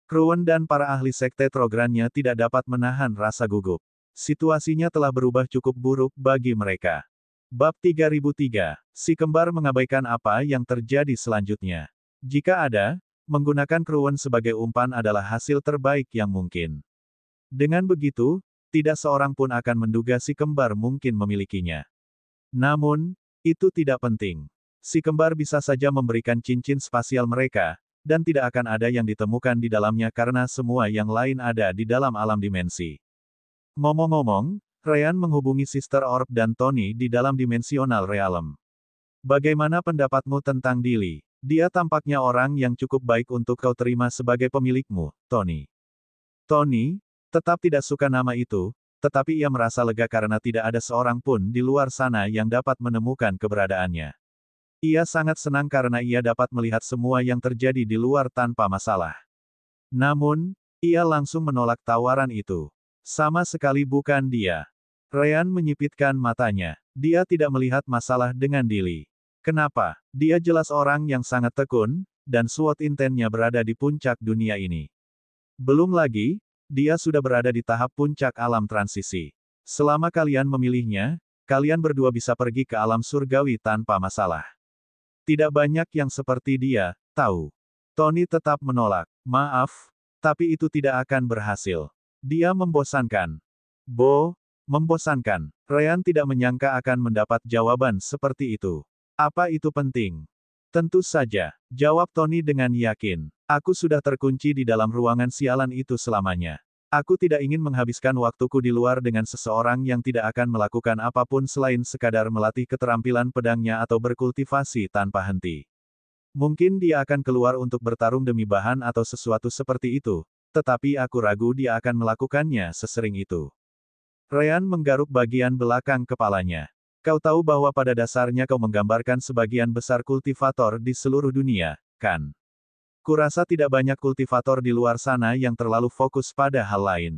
Kruwen dan para ahli sekte Trogrannya tidak dapat menahan rasa gugup. Situasinya telah berubah cukup buruk bagi mereka. Bab 3003, si kembar mengabaikan apa yang terjadi selanjutnya. Jika ada, menggunakan Kruwen sebagai umpan adalah hasil terbaik yang mungkin. Dengan begitu, tidak seorang pun akan menduga si kembar mungkin memilikinya. Namun, itu tidak penting. Si kembar bisa saja memberikan cincin spasial mereka, dan tidak akan ada yang ditemukan di dalamnya karena semua yang lain ada di dalam alam dimensi. Ngomong-ngomong, Ryan menghubungi Sister Orb dan Tony di dalam dimensional realm. Bagaimana pendapatmu tentang Dili? Dia tampaknya orang yang cukup baik untuk kau terima sebagai pemilikmu, Tony. Tony, tetap tidak suka nama itu, tetapi ia merasa lega karena tidak ada seorang pun di luar sana yang dapat menemukan keberadaannya. Ia sangat senang karena ia dapat melihat semua yang terjadi di luar tanpa masalah. Namun, ia langsung menolak tawaran itu. Sama sekali bukan dia. Ryan menyipitkan matanya. Dia tidak melihat masalah dengan Dili. Kenapa? Dia jelas orang yang sangat tekun, dan SWOT intennya berada di puncak dunia ini. Belum lagi, dia sudah berada di tahap puncak alam transisi. Selama kalian memilihnya, kalian berdua bisa pergi ke alam surgawi tanpa masalah. Tidak banyak yang seperti dia, tahu. Tony tetap menolak. Maaf, tapi itu tidak akan berhasil. Dia membosankan. Membosankan. Ryan tidak menyangka akan mendapat jawaban seperti itu. Apa itu penting? Tentu saja, jawab Tony dengan yakin. Aku sudah terkunci di dalam ruangan sialan itu selamanya. Aku tidak ingin menghabiskan waktuku di luar dengan seseorang yang tidak akan melakukan apapun selain sekadar melatih keterampilan pedangnya atau berkultivasi tanpa henti. Mungkin dia akan keluar untuk bertarung demi bahan atau sesuatu seperti itu, tetapi aku ragu dia akan melakukannya sesering itu. Ryan menggaruk bagian belakang kepalanya. Kau tahu bahwa pada dasarnya kau menggambarkan sebagian besar kultivator di seluruh dunia, kan? Kurasa tidak banyak kultivator di luar sana yang terlalu fokus pada hal lain.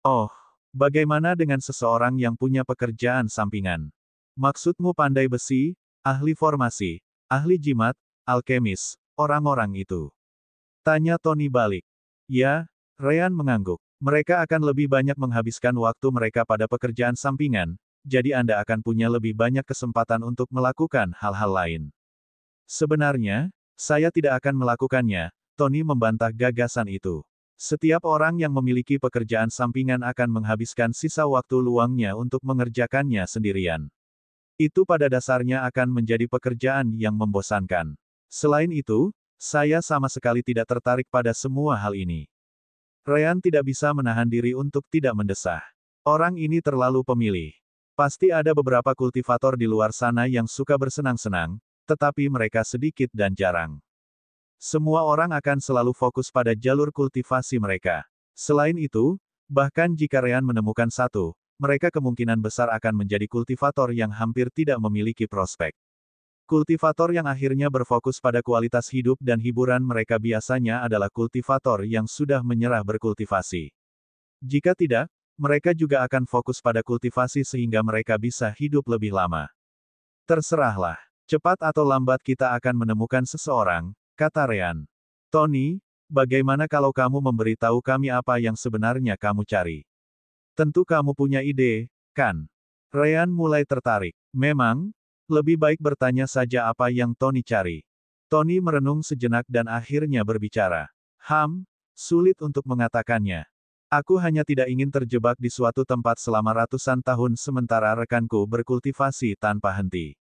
Oh, bagaimana dengan seseorang yang punya pekerjaan sampingan? Maksudmu pandai besi, ahli formasi, ahli jimat, alkemis, orang-orang itu? Tanya Tony balik. Ya, Ryan mengangguk. Mereka akan lebih banyak menghabiskan waktu mereka pada pekerjaan sampingan, jadi Anda akan punya lebih banyak kesempatan untuk melakukan hal-hal lain. Sebenarnya, saya tidak akan melakukannya, Tony membantah gagasan itu. Setiap orang yang memiliki pekerjaan sampingan akan menghabiskan sisa waktu luangnya untuk mengerjakannya sendirian. Itu pada dasarnya akan menjadi pekerjaan yang membosankan. Selain itu, saya sama sekali tidak tertarik pada semua hal ini. Ryan tidak bisa menahan diri untuk tidak mendesah. Orang ini terlalu pemilih. Pasti ada beberapa kultivator di luar sana yang suka bersenang-senang, tetapi mereka sedikit dan jarang. Semua orang akan selalu fokus pada jalur kultivasi mereka. Selain itu, Bahkan jika Rean menemukan satu, mereka kemungkinan besar akan menjadi kultivator yang hampir tidak memiliki prospek. Kultivator yang akhirnya berfokus pada kualitas hidup dan hiburan mereka biasanya adalah kultivator yang sudah menyerah berkultivasi. Jika tidak, mereka juga akan fokus pada kultivasi sehingga mereka bisa hidup lebih lama. Terserahlah. Cepat atau lambat kita akan menemukan seseorang, kata Rean. Tony, bagaimana kalau kamu memberitahu kami apa yang sebenarnya kamu cari? Tentu kamu punya ide, kan? Rean mulai tertarik. Memang, lebih baik bertanya saja apa yang Tony cari. Tony merenung sejenak dan akhirnya berbicara. Sulit untuk mengatakannya. Aku hanya tidak ingin terjebak di suatu tempat selama ratusan tahun sementara rekanku berkultivasi tanpa henti.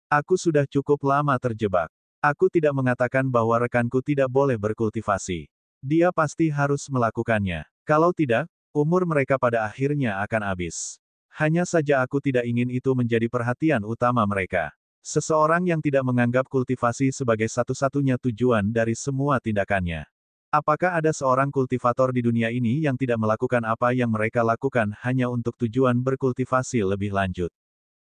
Aku sudah cukup lama terjebak. Aku tidak mengatakan bahwa rekanku tidak boleh berkultivasi. Dia pasti harus melakukannya. Kalau tidak, umur mereka pada akhirnya akan habis. Hanya saja aku tidak ingin itu menjadi perhatian utama mereka. Seseorang yang tidak menganggap kultivasi sebagai satu-satunya tujuan dari semua tindakannya. Apakah ada seorang kultivator di dunia ini yang tidak melakukan apa yang mereka lakukan hanya untuk tujuan berkultivasi lebih lanjut?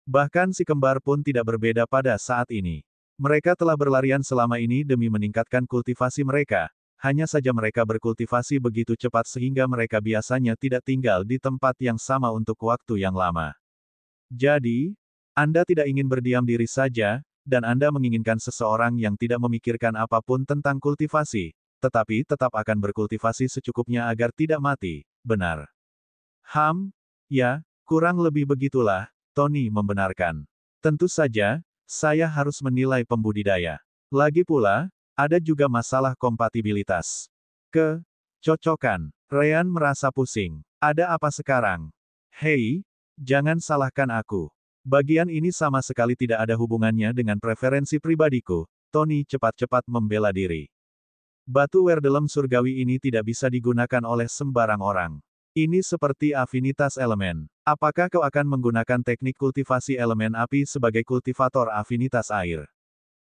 Bahkan si kembar pun tidak berbeda pada saat ini. Mereka telah berlarian selama ini demi meningkatkan kultivasi mereka. Hanya saja mereka berkultivasi begitu cepat sehingga mereka biasanya tidak tinggal di tempat yang sama untuk waktu yang lama. Jadi, Anda tidak ingin berdiam diri saja, dan Anda menginginkan seseorang yang tidak memikirkan apapun tentang kultivasi, tetapi tetap akan berkultivasi secukupnya agar tidak mati, benar? Ya, kurang lebih begitulah, Tony membenarkan. Tentu saja, saya harus menilai pembudidaya. Lagi pula, ada juga masalah kompatibilitas. Kecocokan. Rean merasa pusing. Ada apa sekarang? Hei, jangan salahkan aku. Bagian ini sama sekali tidak ada hubungannya dengan preferensi pribadiku. Tony cepat-cepat membela diri. Batu Werdelem surgawi ini tidak bisa digunakan oleh sembarang orang. Ini seperti afinitas elemen. Apakah kau akan menggunakan teknik kultivasi elemen api sebagai kultivator afinitas air?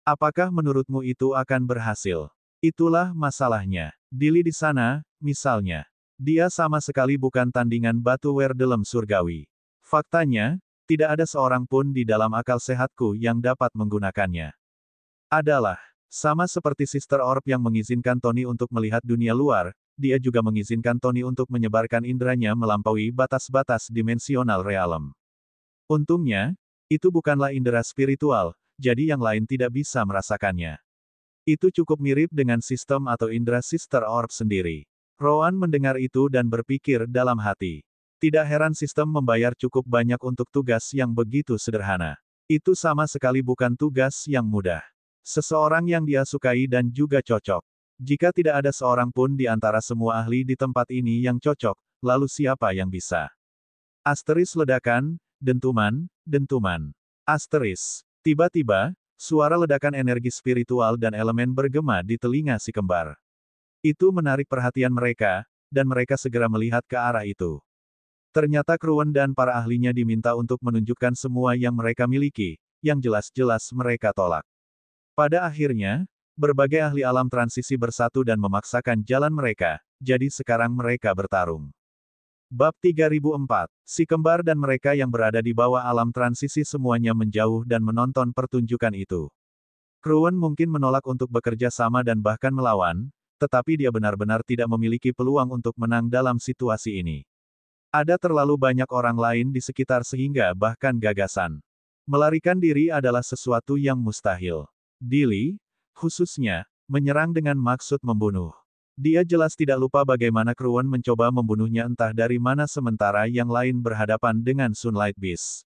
Apakah menurutmu itu akan berhasil? Itulah masalahnya. Dili di sana, misalnya. Dia sama sekali bukan tandingan batu Werdelem surgawi. Faktanya, tidak ada seorang pun di dalam akal sehatku yang dapat menggunakannya. Adalah, sama seperti Sister Orb yang mengizinkan Tony untuk melihat dunia luar, dia juga mengizinkan Tony untuk menyebarkan indranya melampaui batas-batas dimensional realem. Untungnya, itu bukanlah indera spiritual, jadi yang lain tidak bisa merasakannya. Itu cukup mirip dengan sistem atau indera Sister Orb sendiri. Rowan mendengar itu dan berpikir dalam hati. Tidak heran sistem membayar cukup banyak untuk tugas yang begitu sederhana. Itu sama sekali bukan tugas yang mudah. Seseorang yang dia sukai dan juga cocok. Jika tidak ada seorang pun di antara semua ahli di tempat ini yang cocok, lalu siapa yang bisa? Asteris ledakan, dentuman, dentuman. Asteris. Tiba-tiba, suara ledakan energi spiritual dan elemen bergema di telinga si kembar. Itu menarik perhatian mereka, dan mereka segera melihat ke arah itu. Ternyata Kruwen dan para ahlinya diminta untuk menunjukkan semua yang mereka miliki, yang jelas-jelas mereka tolak. Pada akhirnya, berbagai ahli alam transisi bersatu dan memaksakan jalan mereka, jadi sekarang mereka bertarung. Bab 3004, si kembar dan mereka yang berada di bawah alam transisi semuanya menjauh dan menonton pertunjukan itu. Kruwen mungkin menolak untuk bekerja sama dan bahkan melawan, tetapi dia benar-benar tidak memiliki peluang untuk menang dalam situasi ini. Ada terlalu banyak orang lain di sekitar sehingga bahkan gagasan melarikan diri adalah sesuatu yang mustahil. Dili, khususnya, menyerang dengan maksud membunuh. Dia jelas tidak lupa bagaimana Kruwen mencoba membunuhnya entah dari mana sementara yang lain berhadapan dengan Sunlight Beast.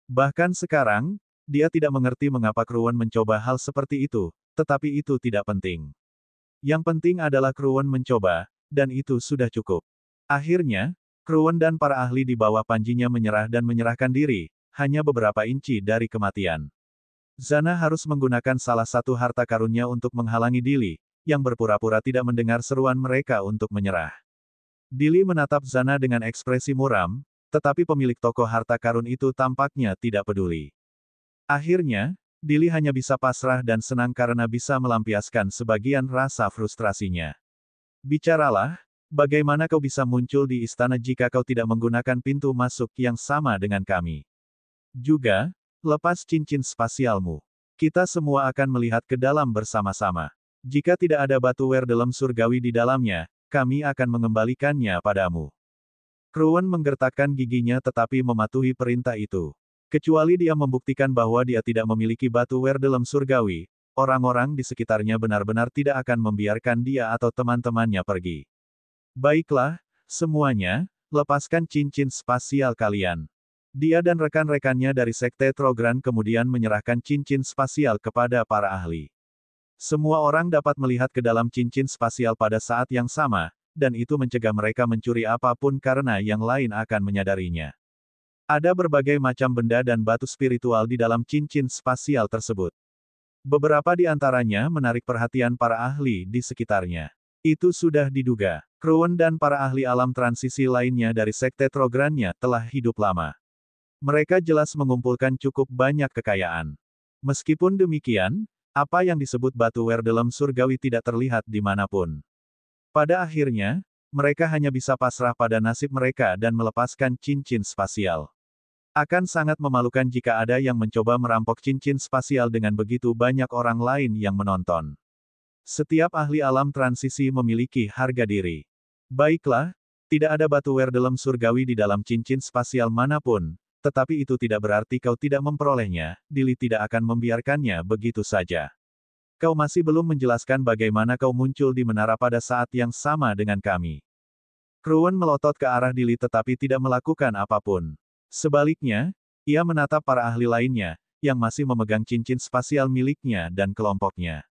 Bahkan sekarang, dia tidak mengerti mengapa Kruwen mencoba hal seperti itu, tetapi itu tidak penting. Yang penting adalah Kruwen mencoba, dan itu sudah cukup. Akhirnya, Kruwen dan para ahli di bawah panjinya menyerah dan menyerahkan diri, hanya beberapa inci dari kematian. Zana harus menggunakan salah satu harta karunnya untuk menghalangi Dili, yang berpura-pura tidak mendengar seruan mereka untuk menyerah. Dili menatap Zana dengan ekspresi muram, tetapi pemilik toko harta karun itu tampaknya tidak peduli. Akhirnya, Dili hanya bisa pasrah dan senang karena bisa melampiaskan sebagian rasa frustrasinya. Bicaralah, Bagaimana kau bisa muncul di istana jika kau tidak menggunakan pintu masuk yang sama dengan kami? Juga, lepas cincin spasialmu. Kita semua akan melihat ke dalam bersama-sama. Jika tidak ada batu dalam surgawi di dalamnya, kami akan mengembalikannya padamu. Cruwen menggertakkan giginya tetapi mematuhi perintah itu. Kecuali dia membuktikan bahwa dia tidak memiliki batu dalam surgawi, orang-orang di sekitarnya benar-benar tidak akan membiarkan dia atau teman-temannya pergi. Baiklah, semuanya, lepaskan cincin spasial kalian. Dia dan rekan-rekannya dari Sekte Trogran kemudian menyerahkan cincin spasial kepada para ahli. Semua orang dapat melihat ke dalam cincin spasial pada saat yang sama, dan itu mencegah mereka mencuri apapun karena yang lain akan menyadarinya. Ada berbagai macam benda dan batu spiritual di dalam cincin spasial tersebut. Beberapa di antaranya menarik perhatian para ahli di sekitarnya. Itu sudah diduga. Cruwen dan para ahli alam transisi lainnya dari Sekte Trogrannya telah hidup lama. Mereka jelas mengumpulkan cukup banyak kekayaan. Meskipun demikian, apa yang disebut batu dalam surgawi tidak terlihat dimanapun. Pada akhirnya, mereka hanya bisa pasrah pada nasib mereka dan melepaskan cincin spasial. Akan sangat memalukan jika ada yang mencoba merampok cincin spasial dengan begitu banyak orang lain yang menonton. Setiap ahli alam transisi memiliki harga diri. Baiklah, tidak ada batu dalam surgawi di dalam cincin spasial manapun, tetapi itu tidak berarti kau tidak memperolehnya, Dili tidak akan membiarkannya begitu saja. Kau masih belum menjelaskan bagaimana kau muncul di menara pada saat yang sama dengan kami. Cruwen melotot ke arah Dili tetapi tidak melakukan apapun. Sebaliknya, ia menatap para ahli lainnya, yang masih memegang cincin spasial miliknya dan kelompoknya.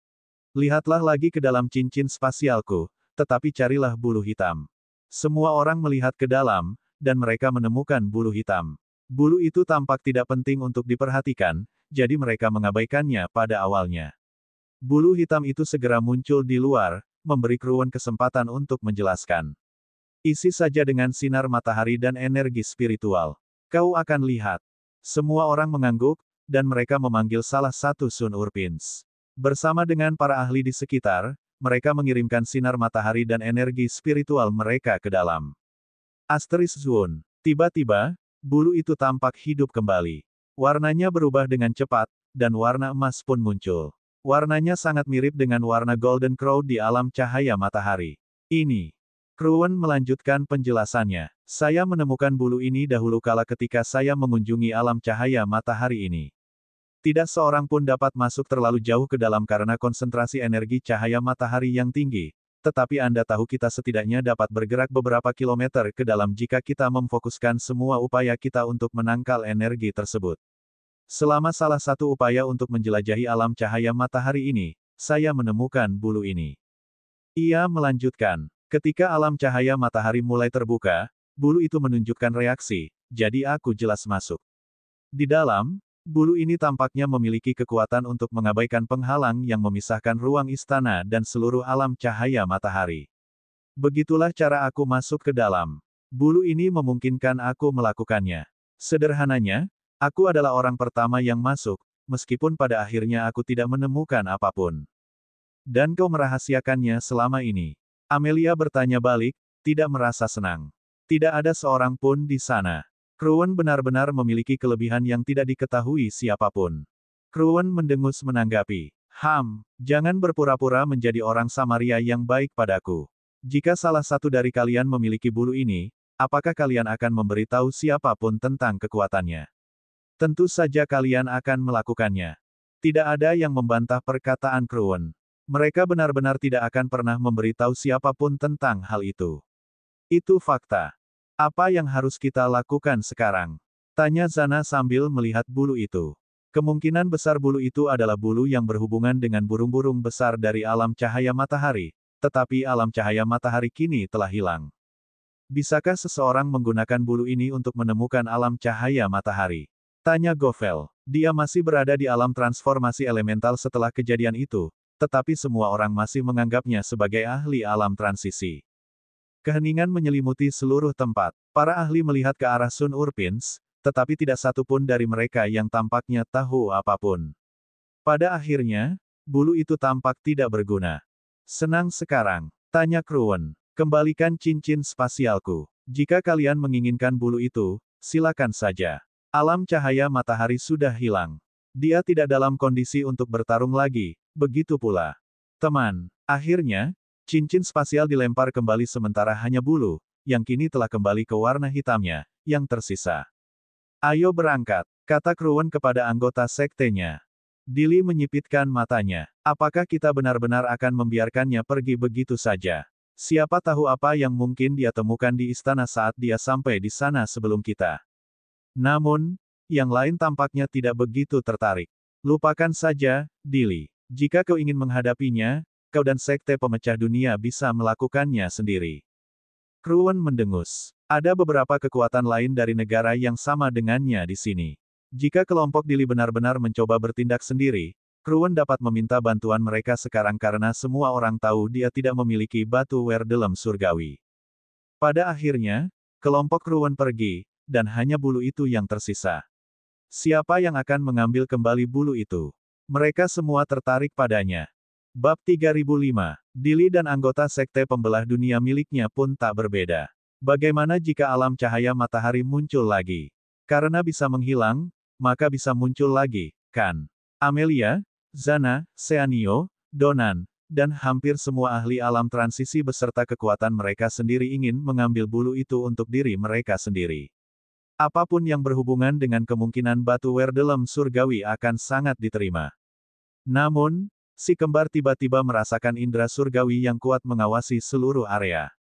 Lihatlah lagi ke dalam cincin spasialku, tetapi carilah bulu hitam. Semua orang melihat ke dalam, dan mereka menemukan bulu hitam. Bulu itu tampak tidak penting untuk diperhatikan, jadi mereka mengabaikannya pada awalnya. Bulu hitam itu segera muncul di luar, memberi Cruwen kesempatan untuk menjelaskan. Isi saja dengan sinar matahari dan energi spiritual. Kau akan lihat. Semua orang mengangguk, dan mereka memanggil salah satu Sun Urpins. Bersama dengan para ahli di sekitar, mereka mengirimkan sinar matahari dan energi spiritual mereka ke dalam. Asteris Zun. Tiba-tiba, bulu itu tampak hidup kembali. Warnanya berubah dengan cepat, dan warna emas pun muncul. Warnanya sangat mirip dengan warna Golden Crow di alam cahaya matahari. Ini. Cruwen melanjutkan penjelasannya. Saya menemukan bulu ini dahulu kala ketika saya mengunjungi alam cahaya matahari ini. Tidak seorang pun dapat masuk terlalu jauh ke dalam karena konsentrasi energi cahaya matahari yang tinggi. Tetapi Anda tahu kita setidaknya dapat bergerak beberapa kilometer ke dalam jika kita memfokuskan semua upaya kita untuk menangkal energi tersebut. Selama salah satu upaya untuk menjelajahi alam cahaya matahari ini, saya menemukan bulu ini. Ia melanjutkan, ketika alam cahaya matahari mulai terbuka, bulu itu menunjukkan reaksi, jadi aku jelas masuk. Di dalam, bulu ini tampaknya memiliki kekuatan untuk mengabaikan penghalang yang memisahkan ruang istana dan seluruh alam cahaya matahari. Begitulah cara aku masuk ke dalam. Bulu ini memungkinkan aku melakukannya. Sederhananya, aku adalah orang pertama yang masuk, meskipun pada akhirnya aku tidak menemukan apapun. Dan kau merahasiakannya selama ini. Amelia bertanya balik, tidak merasa senang. Tidak ada seorang pun di sana. Cruwen benar-benar memiliki kelebihan yang tidak diketahui siapapun. Cruwen mendengus menanggapi. Jangan berpura-pura menjadi orang Samaria yang baik padaku. Jika salah satu dari kalian memiliki bulu ini, apakah kalian akan memberitahu siapapun tentang kekuatannya? Tentu saja kalian akan melakukannya. Tidak ada yang membantah perkataan Cruwen. Mereka benar-benar tidak akan pernah memberitahu siapapun tentang hal itu. Itu fakta. Apa yang harus kita lakukan sekarang? Tanya Zana sambil melihat bulu itu. Kemungkinan besar bulu itu adalah bulu yang berhubungan dengan burung-burung besar dari alam cahaya matahari, tetapi alam cahaya matahari kini telah hilang. Bisakah seseorang menggunakan bulu ini untuk menemukan alam cahaya matahari? Tanya Govel. Dia masih berada di alam transformasi elemental setelah kejadian itu, tetapi semua orang masih menganggapnya sebagai ahli alam transisi. Keheningan menyelimuti seluruh tempat. Para ahli melihat ke arah Sun Urpins, tetapi tidak satu pun dari mereka yang tampaknya tahu apapun. Pada akhirnya, bulu itu tampak tidak berguna. Senang sekarang? Tanya Cruwen. Kembalikan cincin spasialku. Jika kalian menginginkan bulu itu, silakan saja. Alam cahaya matahari sudah hilang. Dia tidak dalam kondisi untuk bertarung lagi, begitu pula. Teman. Akhirnya, cincin spasial dilempar kembali sementara hanya bulu, yang kini telah kembali ke warna hitamnya, yang tersisa. Ayo berangkat, kata Kruwen kepada anggota sektenya. Dili menyipitkan matanya. Apakah kita benar-benar akan membiarkannya pergi begitu saja? Siapa tahu apa yang mungkin dia temukan di istana saat dia sampai di sana sebelum kita. Namun, yang lain tampaknya tidak begitu tertarik. Lupakan saja, Dili. Jika kau ingin menghadapinya, kau dan sekte pemecah dunia bisa melakukannya sendiri. Kruwen mendengus. Ada beberapa kekuatan lain dari negara yang sama dengannya di sini. Jika kelompok Dili benar-benar mencoba bertindak sendiri, Kruwen dapat meminta bantuan mereka sekarang karena semua orang tahu dia tidak memiliki batu Werdelem surgawi. Pada akhirnya, kelompok Kruwen pergi, dan hanya bulu itu yang tersisa. Siapa yang akan mengambil kembali bulu itu? Mereka semua tertarik padanya. Bab 3005, Dili dan anggota sekte pembelah dunia miliknya pun tak berbeda. Bagaimana jika alam cahaya matahari muncul lagi? Karena bisa menghilang, maka bisa muncul lagi, kan? Amelia, Zana, Seanio, Donan, dan hampir semua ahli alam transisi beserta kekuatan mereka sendiri ingin mengambil bulu itu untuk diri mereka sendiri. Apapun yang berhubungan dengan kemungkinan batu Werdelem surgawi akan sangat diterima. Namun, si kembar tiba-tiba merasakan indera surgawi yang kuat mengawasi seluruh area.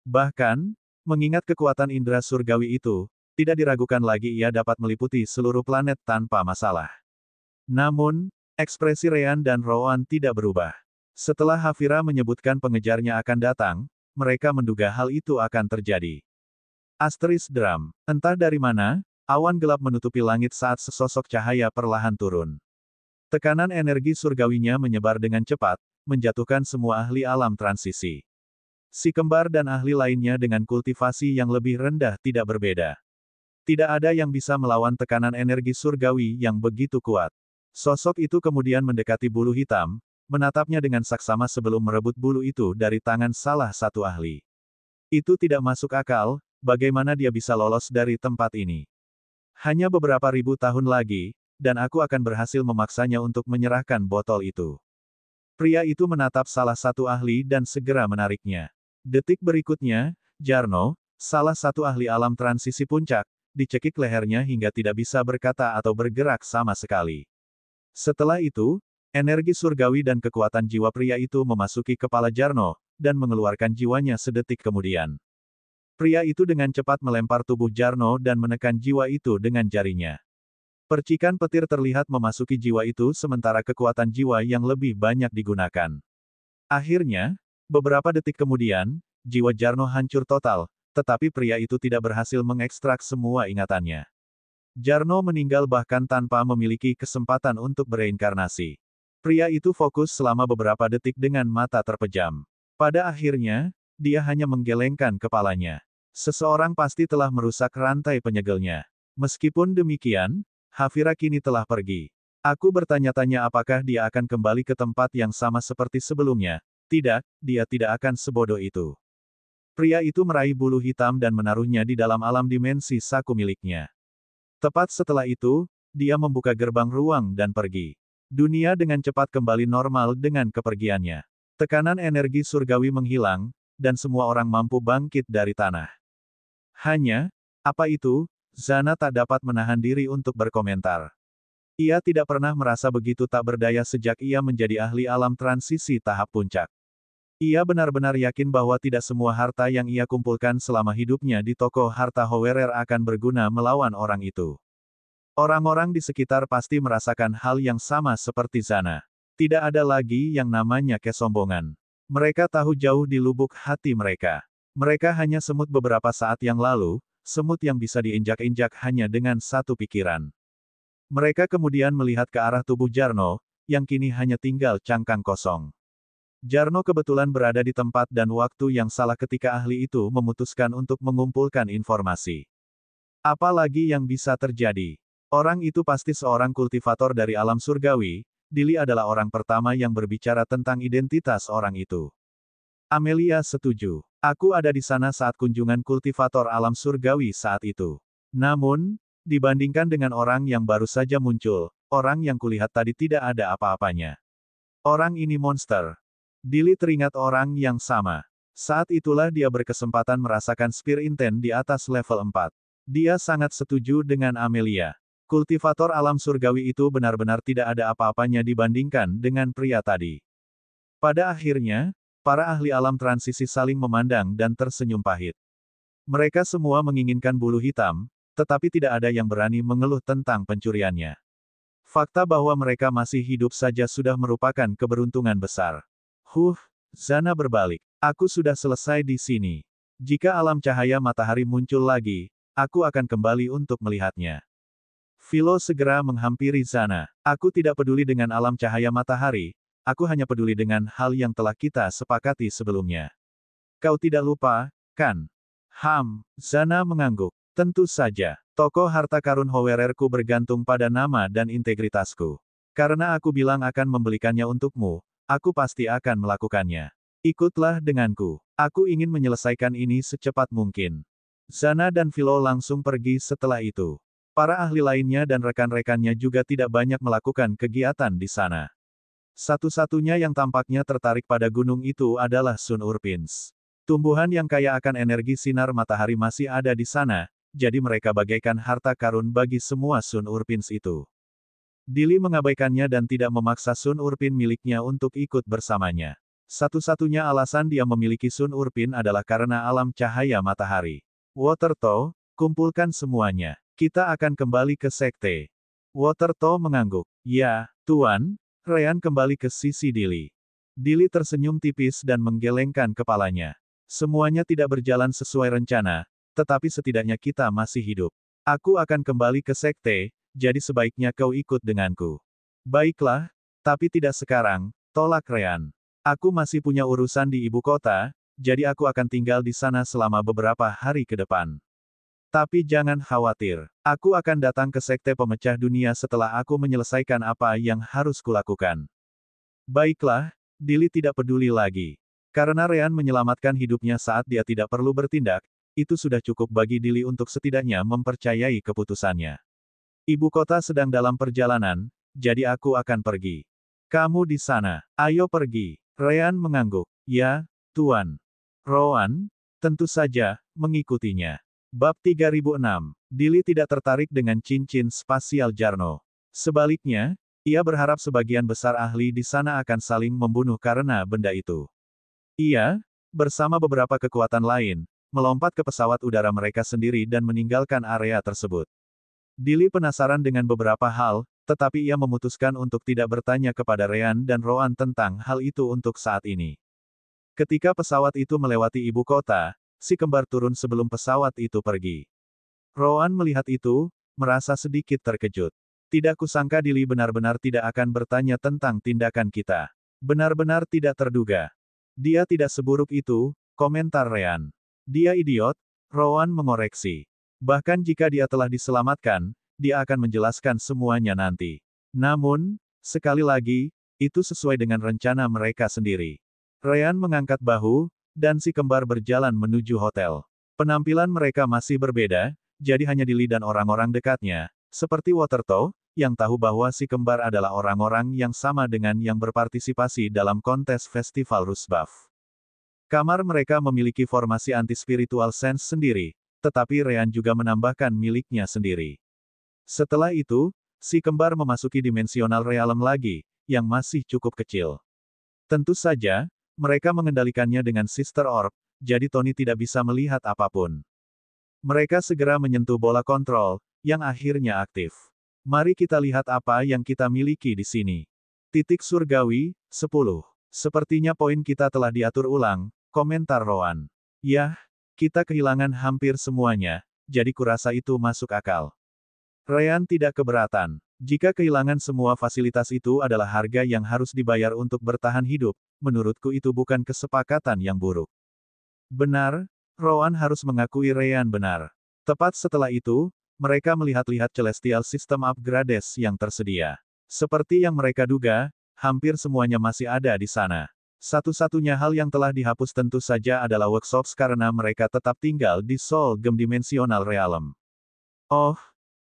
Bahkan, mengingat kekuatan indera surgawi itu, tidak diragukan lagi ia dapat meliputi seluruh planet tanpa masalah. Namun, ekspresi Rean dan Rowan tidak berubah. Setelah Hafira menyebutkan pengejarnya akan datang, mereka menduga hal itu akan terjadi. Asteris Drum. Entah dari mana, awan gelap menutupi langit saat sesosok cahaya perlahan turun. Tekanan energi surgawinya menyebar dengan cepat, menjatuhkan semua ahli alam transisi. Si kembar dan ahli lainnya dengan kultivasi yang lebih rendah tidak berbeda. Tidak ada yang bisa melawan tekanan energi surgawi yang begitu kuat. Sosok itu kemudian mendekati bulu hitam, menatapnya dengan saksama sebelum merebut bulu itu dari tangan salah satu ahli. Itu tidak masuk akal, bagaimana dia bisa lolos dari tempat ini. Hanya beberapa ribu tahun lagi, dan aku akan berhasil memaksanya untuk menyerahkan botol itu. Pria itu menatap salah satu ahli dan segera menariknya. Detik berikutnya, Jarno, salah satu ahli alam transisi puncak, dicekik lehernya hingga tidak bisa berkata atau bergerak sama sekali. Setelah itu, energi surgawi dan kekuatan jiwa pria itu memasuki kepala Jarno, dan mengeluarkan jiwanya sedetik kemudian. Pria itu dengan cepat melempar tubuh Jarno dan menekan jiwa itu dengan jarinya. Percikan petir terlihat memasuki jiwa itu sementara kekuatan jiwa yang lebih banyak digunakan. Akhirnya, beberapa detik kemudian, jiwa Jarno hancur total, tetapi pria itu tidak berhasil mengekstrak semua ingatannya. Jarno meninggal bahkan tanpa memiliki kesempatan untuk bereinkarnasi. Pria itu fokus selama beberapa detik dengan mata terpejam. Pada akhirnya, dia hanya menggelengkan kepalanya. Seseorang pasti telah merusak rantai penyegelnya. Meskipun demikian, Hafira kini telah pergi. Aku bertanya-tanya apakah dia akan kembali ke tempat yang sama seperti sebelumnya. Tidak, dia tidak akan sebodoh itu. Pria itu meraih bulu hitam dan menaruhnya di dalam alam dimensi saku miliknya. Tepat setelah itu, dia membuka gerbang ruang dan pergi. Dunia dengan cepat kembali normal dengan kepergiannya. Tekanan energi surgawi menghilang, dan semua orang mampu bangkit dari tanah. Hanya, apa itu? Zana tak dapat menahan diri untuk berkomentar. Ia tidak pernah merasa begitu tak berdaya sejak ia menjadi ahli alam transisi tahap puncak. Ia benar-benar yakin bahwa tidak semua harta yang ia kumpulkan selama hidupnya di toko harta Howerer akan berguna melawan orang itu. Orang-orang di sekitar pasti merasakan hal yang sama seperti Zana. Tidak ada lagi yang namanya kesombongan. Mereka tahu jauh di lubuk hati mereka. Mereka hanya semut beberapa saat yang lalu, semut yang bisa diinjak-injak hanya dengan satu pikiran. Mereka kemudian melihat ke arah tubuh Jarno, yang kini hanya tinggal cangkang kosong. Jarno kebetulan berada di tempat dan waktu yang salah ketika ahli itu memutuskan untuk mengumpulkan informasi. Apalagi yang bisa terjadi? Orang itu pasti seorang kultivator dari alam surgawi. Dili adalah orang pertama yang berbicara tentang identitas orang itu. Amelia setuju. Aku ada di sana saat kunjungan kultivator alam surgawi saat itu. Namun, dibandingkan dengan orang yang baru saja muncul, orang yang kulihat tadi tidak ada apa-apanya. Orang ini monster. Dili teringat orang yang sama. Saat itulah dia berkesempatan merasakan Spear Intent di atas level 4. Dia sangat setuju dengan Amelia. Kultivator alam surgawi itu benar-benar tidak ada apa-apanya dibandingkan dengan pria tadi. Pada akhirnya, para ahli alam transisi saling memandang dan tersenyum pahit. Mereka semua menginginkan bulu hitam, tetapi tidak ada yang berani mengeluh tentang pencuriannya. Fakta bahwa mereka masih hidup saja sudah merupakan keberuntungan besar. Zana berbalik. Aku sudah selesai di sini. Jika alam cahaya matahari muncul lagi, aku akan kembali untuk melihatnya. Philo segera menghampiri Zana. Aku tidak peduli dengan alam cahaya matahari, aku hanya peduli dengan hal yang telah kita sepakati sebelumnya. Kau tidak lupa, kan? Zana mengangguk. Tentu saja. Toko harta karun Howererku bergantung pada nama dan integritasku. Karena aku bilang akan membelikannya untukmu, aku pasti akan melakukannya. Ikutlah denganku. Aku ingin menyelesaikan ini secepat mungkin. Zana dan Philo langsung pergi setelah itu. Para ahli lainnya dan rekan-rekannya juga tidak banyak melakukan kegiatan di sana. Satu-satunya yang tampaknya tertarik pada gunung itu adalah Sun Urpins. Tumbuhan yang kaya akan energi sinar matahari masih ada di sana, jadi mereka bagaikan harta karun bagi semua Sun Urpins itu. Dili mengabaikannya dan tidak memaksa Sun Urpin miliknya untuk ikut bersamanya. Satu-satunya alasan dia memiliki Sun Urpin adalah karena alam cahaya matahari. Watertow, kumpulkan semuanya. Kita akan kembali ke sekte. Watertow mengangguk. Ya, Tuan. Ryan kembali ke sisi Dili. Dili tersenyum tipis dan menggelengkan kepalanya. Semuanya tidak berjalan sesuai rencana, tetapi setidaknya kita masih hidup. Aku akan kembali ke sekte, jadi sebaiknya kau ikut denganku. Baiklah, tapi tidak sekarang, tolak Ryan. Aku masih punya urusan di ibu kota, jadi aku akan tinggal di sana selama beberapa hari ke depan. Tapi jangan khawatir, aku akan datang ke sekte pemecah dunia setelah aku menyelesaikan apa yang harus kulakukan. Baiklah, Dili tidak peduli lagi. Karena Ryan menyelamatkan hidupnya saat dia tidak perlu bertindak, itu sudah cukup bagi Dili untuk setidaknya mempercayai keputusannya. Ibu kota sedang dalam perjalanan, jadi aku akan pergi. Kamu di sana, ayo pergi. Ryan mengangguk. Ya, Tuan. Rowan, tentu saja, mengikutinya. Bab 3006. Dili tidak tertarik dengan cincin spasial Jarno. Sebaliknya, ia berharap sebagian besar ahli di sana akan saling membunuh karena benda itu. Ia, bersama beberapa kekuatan lain, melompat ke pesawat udara mereka sendiri dan meninggalkan area tersebut. Dili penasaran dengan beberapa hal, tetapi ia memutuskan untuk tidak bertanya kepada Ryan dan Rowan tentang hal itu untuk saat ini. Ketika pesawat itu melewati ibu kota, si kembar turun sebelum pesawat itu pergi. Rowan melihat itu, merasa sedikit terkejut. Tidak kusangka Dili benar-benar tidak akan bertanya tentang tindakan kita. Benar-benar tidak terduga. Dia tidak seburuk itu, komentar Ryan. Dia idiot, Rowan mengoreksi. Bahkan jika dia telah diselamatkan, dia akan menjelaskan semuanya nanti. Namun, sekali lagi, itu sesuai dengan rencana mereka sendiri. Ryan mengangkat bahu, dan si kembar berjalan menuju hotel. Penampilan mereka masih berbeda, jadi hanya Dili dan orang-orang dekatnya, seperti Watertow, yang tahu bahwa si kembar adalah orang-orang yang sama dengan yang berpartisipasi dalam kontes festival Rusbuff. Kamar mereka memiliki formasi anti-spiritual sense sendiri, tetapi Ryan juga menambahkan miliknya sendiri. Setelah itu, si kembar memasuki dimensional realm lagi, yang masih cukup kecil. Tentu saja, mereka mengendalikannya dengan Sister Orb, jadi Tony tidak bisa melihat apapun. Mereka segera menyentuh bola kontrol, yang akhirnya aktif. Mari kita lihat apa yang kita miliki di sini. Titik surgawi, 10. Sepertinya poin kita telah diatur ulang, komentar Rowan. Yah, kita kehilangan hampir semuanya, jadi kurasa itu masuk akal. Ryan tidak keberatan. Jika kehilangan semua fasilitas itu adalah harga yang harus dibayar untuk bertahan hidup, menurutku itu bukan kesepakatan yang buruk. Benar, Rowan harus mengakui Ryan benar. Tepat setelah itu, mereka melihat-lihat Celestial System Upgrades yang tersedia. Seperti yang mereka duga, hampir semuanya masih ada di sana. Satu-satunya hal yang telah dihapus tentu saja adalah workshops karena mereka tetap tinggal di Soul Gem Dimensional Realm. Oh,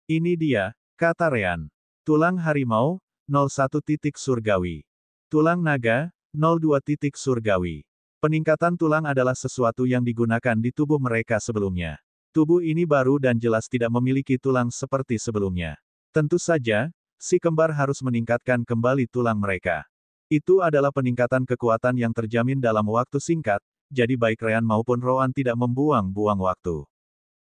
ini dia, kata Ryan. Tulang harimau, 01 titik surgawi. Tulang naga, 02 titik surgawi. Peningkatan tulang adalah sesuatu yang digunakan di tubuh mereka sebelumnya. Tubuh ini baru dan jelas tidak memiliki tulang seperti sebelumnya. Tentu saja, si kembar harus meningkatkan kembali tulang mereka. Itu adalah peningkatan kekuatan yang terjamin dalam waktu singkat, jadi baik Ryan maupun Rowan tidak membuang-buang waktu.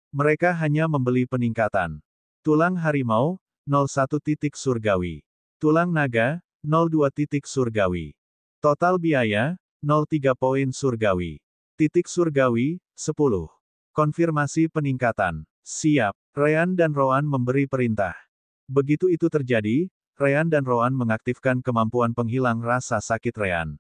Mereka hanya membeli peningkatan. Tulang harimau, 01 titik surgawi. Tulang naga, 02 titik surgawi. Total biaya, 03 poin surgawi. Titik surgawi, 10. Konfirmasi peningkatan. Siap. Ryan dan Rowan memberi perintah. Begitu itu terjadi, Ryan dan Rowan mengaktifkan kemampuan penghilang rasa sakit Ryan.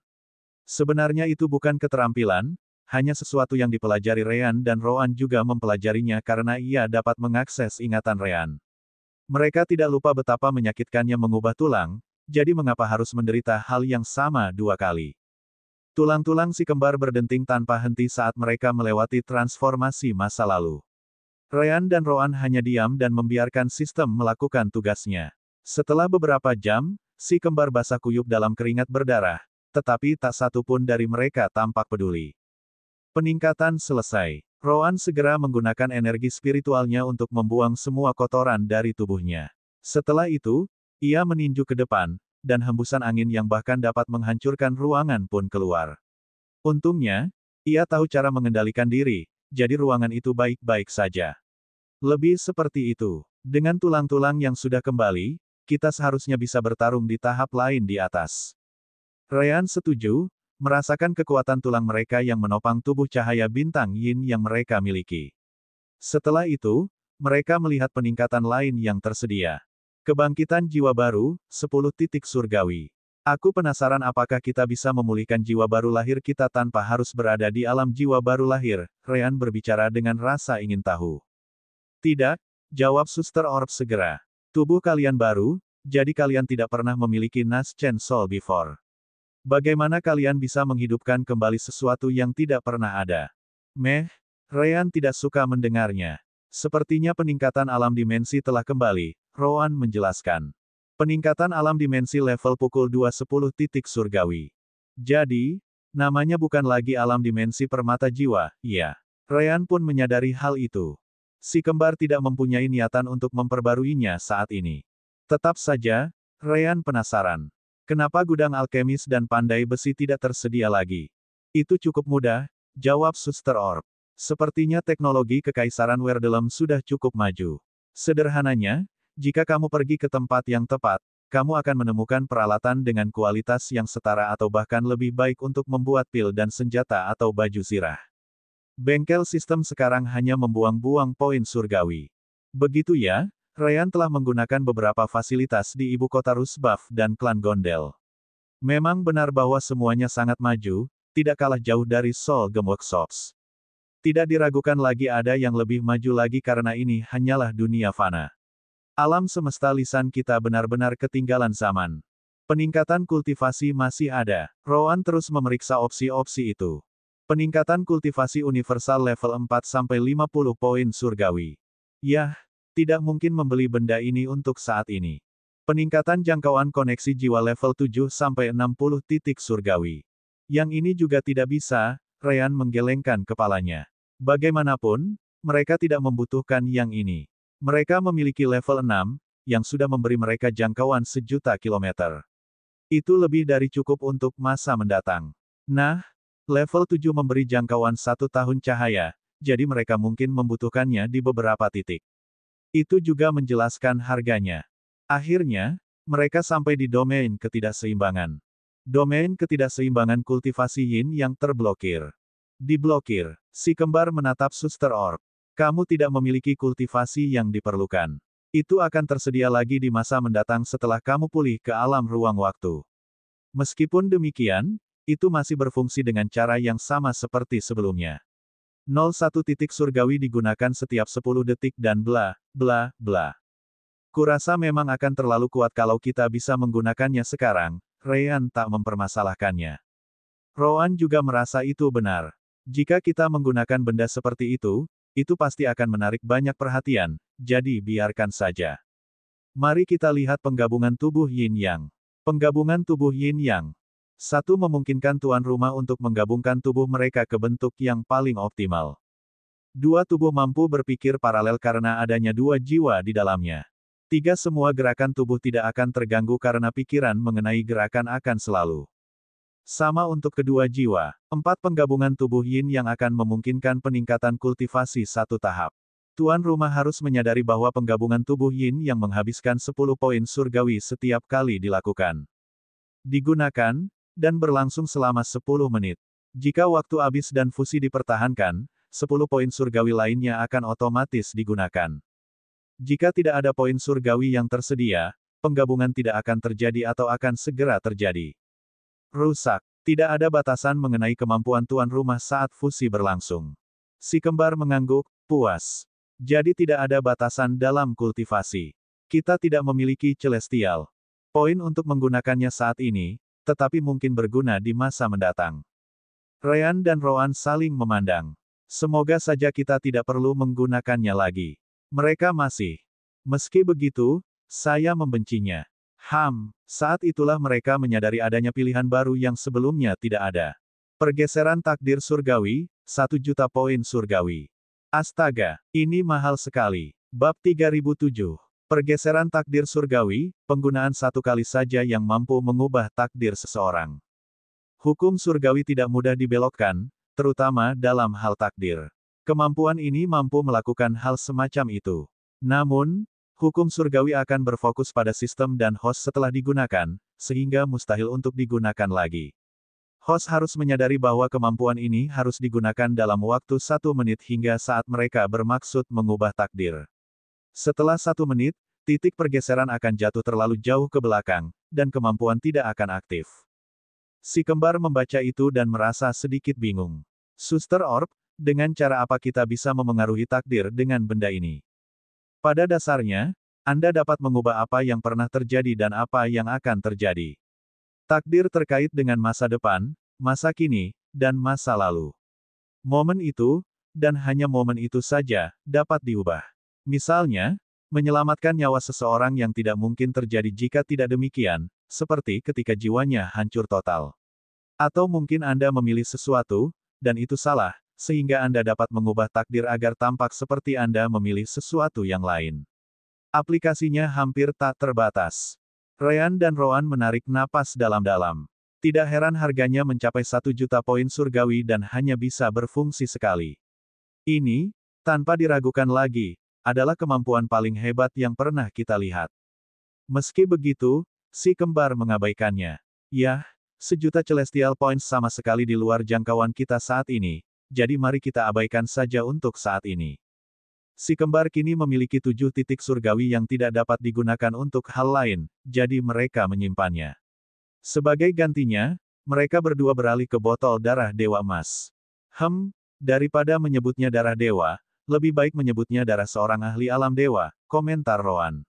Sebenarnya itu bukan keterampilan, hanya sesuatu yang dipelajari Ryan dan Rowan juga mempelajarinya karena ia dapat mengakses ingatan Ryan. Mereka tidak lupa betapa menyakitkannya mengubah tulang, jadi mengapa harus menderita hal yang sama dua kali. Tulang-tulang si kembar berdenting tanpa henti saat mereka melewati transformasi masa lalu. Ryan dan Rowan hanya diam dan membiarkan sistem melakukan tugasnya. Setelah beberapa jam, si kembar basah kuyup dalam keringat berdarah, tetapi tak satu pun dari mereka tampak peduli. Peningkatan selesai. Rowan segera menggunakan energi spiritualnya untuk membuang semua kotoran dari tubuhnya. Setelah itu, ia meninju ke depan, dan hembusan angin yang bahkan dapat menghancurkan ruangan pun keluar. Untungnya, ia tahu cara mengendalikan diri, jadi ruangan itu baik-baik saja. Lebih seperti itu. Dengan tulang-tulang yang sudah kembali, kita seharusnya bisa bertarung di tahap lain di atas. Ryan setuju, merasakan kekuatan tulang mereka yang menopang tubuh cahaya bintang Yin yang mereka miliki. Setelah itu, mereka melihat peningkatan lain yang tersedia. Kebangkitan jiwa baru, 10 titik surgawi. Aku penasaran apakah kita bisa memulihkan jiwa baru lahir kita tanpa harus berada di alam jiwa baru lahir, Ryan berbicara dengan rasa ingin tahu. Tidak, jawab Suster Orb segera. Tubuh kalian baru, jadi kalian tidak pernah memiliki Nas Chen Soul before. Bagaimana kalian bisa menghidupkan kembali sesuatu yang tidak pernah ada? Ryan tidak suka mendengarnya. Sepertinya peningkatan alam dimensi telah kembali, Rowan menjelaskan. Peningkatan alam dimensi level pukul 210 titik surgawi. Jadi, namanya bukan lagi alam dimensi permata jiwa, ya. Ryan pun menyadari hal itu. Si kembar tidak mempunyai niatan untuk memperbaruinya saat ini. Tetap saja, Ryan penasaran. Kenapa gudang alkemis dan pandai besi tidak tersedia lagi? Itu cukup mudah, jawab Suster Orb. Sepertinya teknologi Kekaisaran Werdelem sudah cukup maju. Sederhananya, jika kamu pergi ke tempat yang tepat, kamu akan menemukan peralatan dengan kualitas yang setara atau bahkan lebih baik untuk membuat pil dan senjata atau baju zirah. Bengkel sistem sekarang hanya membuang-buang poin surgawi. Begitu ya, Ryan telah menggunakan beberapa fasilitas di ibu kota Rusbaf dan klan Gondel. Memang benar bahwa semuanya sangat maju, tidak kalah jauh dari Soul Gem Workshops. Tidak diragukan lagi ada yang lebih maju lagi karena ini hanyalah dunia fana. Alam semesta lisan kita benar-benar ketinggalan zaman. Peningkatan kultivasi masih ada. Rowan terus memeriksa opsi-opsi itu. Peningkatan kultivasi universal level 4-50 poin surgawi. Yah, tidak mungkin membeli benda ini untuk saat ini. Peningkatan jangkauan koneksi jiwa level 7-60 titik surgawi. Yang ini juga tidak bisa, Ryan menggelengkan kepalanya. Bagaimanapun, mereka tidak membutuhkan yang ini. Mereka memiliki level 6, yang sudah memberi mereka jangkauan 1.000.000 kilometer. Itu lebih dari cukup untuk masa mendatang. Nah, level 7 memberi jangkauan 1 tahun cahaya, jadi mereka mungkin membutuhkannya di beberapa titik. Itu juga menjelaskan harganya. Akhirnya, mereka sampai di domain ketidakseimbangan. Domain ketidakseimbangan kultivasi Yin yang terblokir. Diblokir. Si kembar menatap Suster Orb. Kamu tidak memiliki kultivasi yang diperlukan. Itu akan tersedia lagi di masa mendatang setelah kamu pulih ke alam ruang waktu. Meskipun demikian, itu masih berfungsi dengan cara yang sama seperti sebelumnya. 01 titik surgawi digunakan setiap 10 detik dan bla, bla, bla. Kurasa memang akan terlalu kuat kalau kita bisa menggunakannya sekarang, Ryan tak mempermasalahkannya. Rowan juga merasa itu benar. Jika kita menggunakan benda seperti itu pasti akan menarik banyak perhatian, jadi biarkan saja. Mari kita lihat penggabungan tubuh Yin Yang. Penggabungan tubuh Yin Yang. Satu memungkinkan tuan rumah untuk menggabungkan tubuh mereka ke bentuk yang paling optimal. Dua tubuh mampu berpikir paralel karena adanya dua jiwa di dalamnya. Tiga semua gerakan tubuh tidak akan terganggu karena pikiran mengenai gerakan akan selalu sama untuk kedua jiwa. 4 penggabungan tubuh Yin yang akan memungkinkan peningkatan kultivasi satu tahap. Tuan rumah harus menyadari bahwa penggabungan tubuh Yin yang menghabiskan 10 poin surgawi setiap kali dilakukan. Digunakan, dan berlangsung selama 10 menit. Jika waktu habis dan fusi dipertahankan, 10 poin surgawi lainnya akan otomatis digunakan. Jika tidak ada poin surgawi yang tersedia, penggabungan tidak akan terjadi atau akan segera terjadi. Rusak. Tidak ada batasan mengenai kemampuan tuan rumah saat fusi berlangsung. Si kembar mengangguk, puas. Jadi tidak ada batasan dalam kultivasi. Kita tidak memiliki celestial poin untuk menggunakannya saat ini, tetapi mungkin berguna di masa mendatang. Ryan dan Rowan saling memandang. Semoga saja kita tidak perlu menggunakannya lagi. Mereka masih. Meski begitu, saya membencinya. Saat itulah mereka menyadari adanya pilihan baru yang sebelumnya tidak ada. Pergeseran takdir surgawi, 1 juta poin surgawi. Astaga, ini mahal sekali. Bab 3007. Pergeseran takdir surgawi, penggunaan satu kali saja yang mampu mengubah takdir seseorang. Hukum surgawi tidak mudah dibelokkan, terutama dalam hal takdir. Kemampuan ini mampu melakukan hal semacam itu. Namun, hukum surgawi akan berfokus pada sistem dan host setelah digunakan, sehingga mustahil untuk digunakan lagi. Host harus menyadari bahwa kemampuan ini harus digunakan dalam waktu 1 menit hingga saat mereka bermaksud mengubah takdir. Setelah 1 menit, titik pergeseran akan jatuh terlalu jauh ke belakang, dan kemampuan tidak akan aktif. Si kembar membaca itu dan merasa sedikit bingung. Suster Orb, dengan cara apa kita bisa memengaruhi takdir dengan benda ini? Pada dasarnya, Anda dapat mengubah apa yang pernah terjadi dan apa yang akan terjadi. Takdir terkait dengan masa depan, masa kini, dan masa lalu. Momen itu, dan hanya momen itu saja, dapat diubah. Misalnya, menyelamatkan nyawa seseorang yang tidak mungkin terjadi jika tidak demikian, seperti ketika jiwanya hancur total. Atau mungkin Anda memilih sesuatu, dan itu salah, sehingga Anda dapat mengubah takdir agar tampak seperti Anda memilih sesuatu yang lain. Aplikasinya hampir tak terbatas. Ryan dan Rowan menarik napas dalam-dalam. Tidak heran harganya mencapai 1 juta poin surgawi dan hanya bisa berfungsi sekali. Ini, tanpa diragukan lagi, adalah kemampuan paling hebat yang pernah kita lihat. Meski begitu, si kembar mengabaikannya. Yah, 1 juta celestial points sama sekali di luar jangkauan kita saat ini. Jadi mari kita abaikan saja untuk saat ini. Si kembar kini memiliki 7 titik surgawi yang tidak dapat digunakan untuk hal lain, jadi mereka menyimpannya. Sebagai gantinya, mereka berdua beralih ke botol darah Dewa Emas. Daripada menyebutnya darah dewa, lebih baik menyebutnya darah seorang ahli alam dewa, komentar Rowan.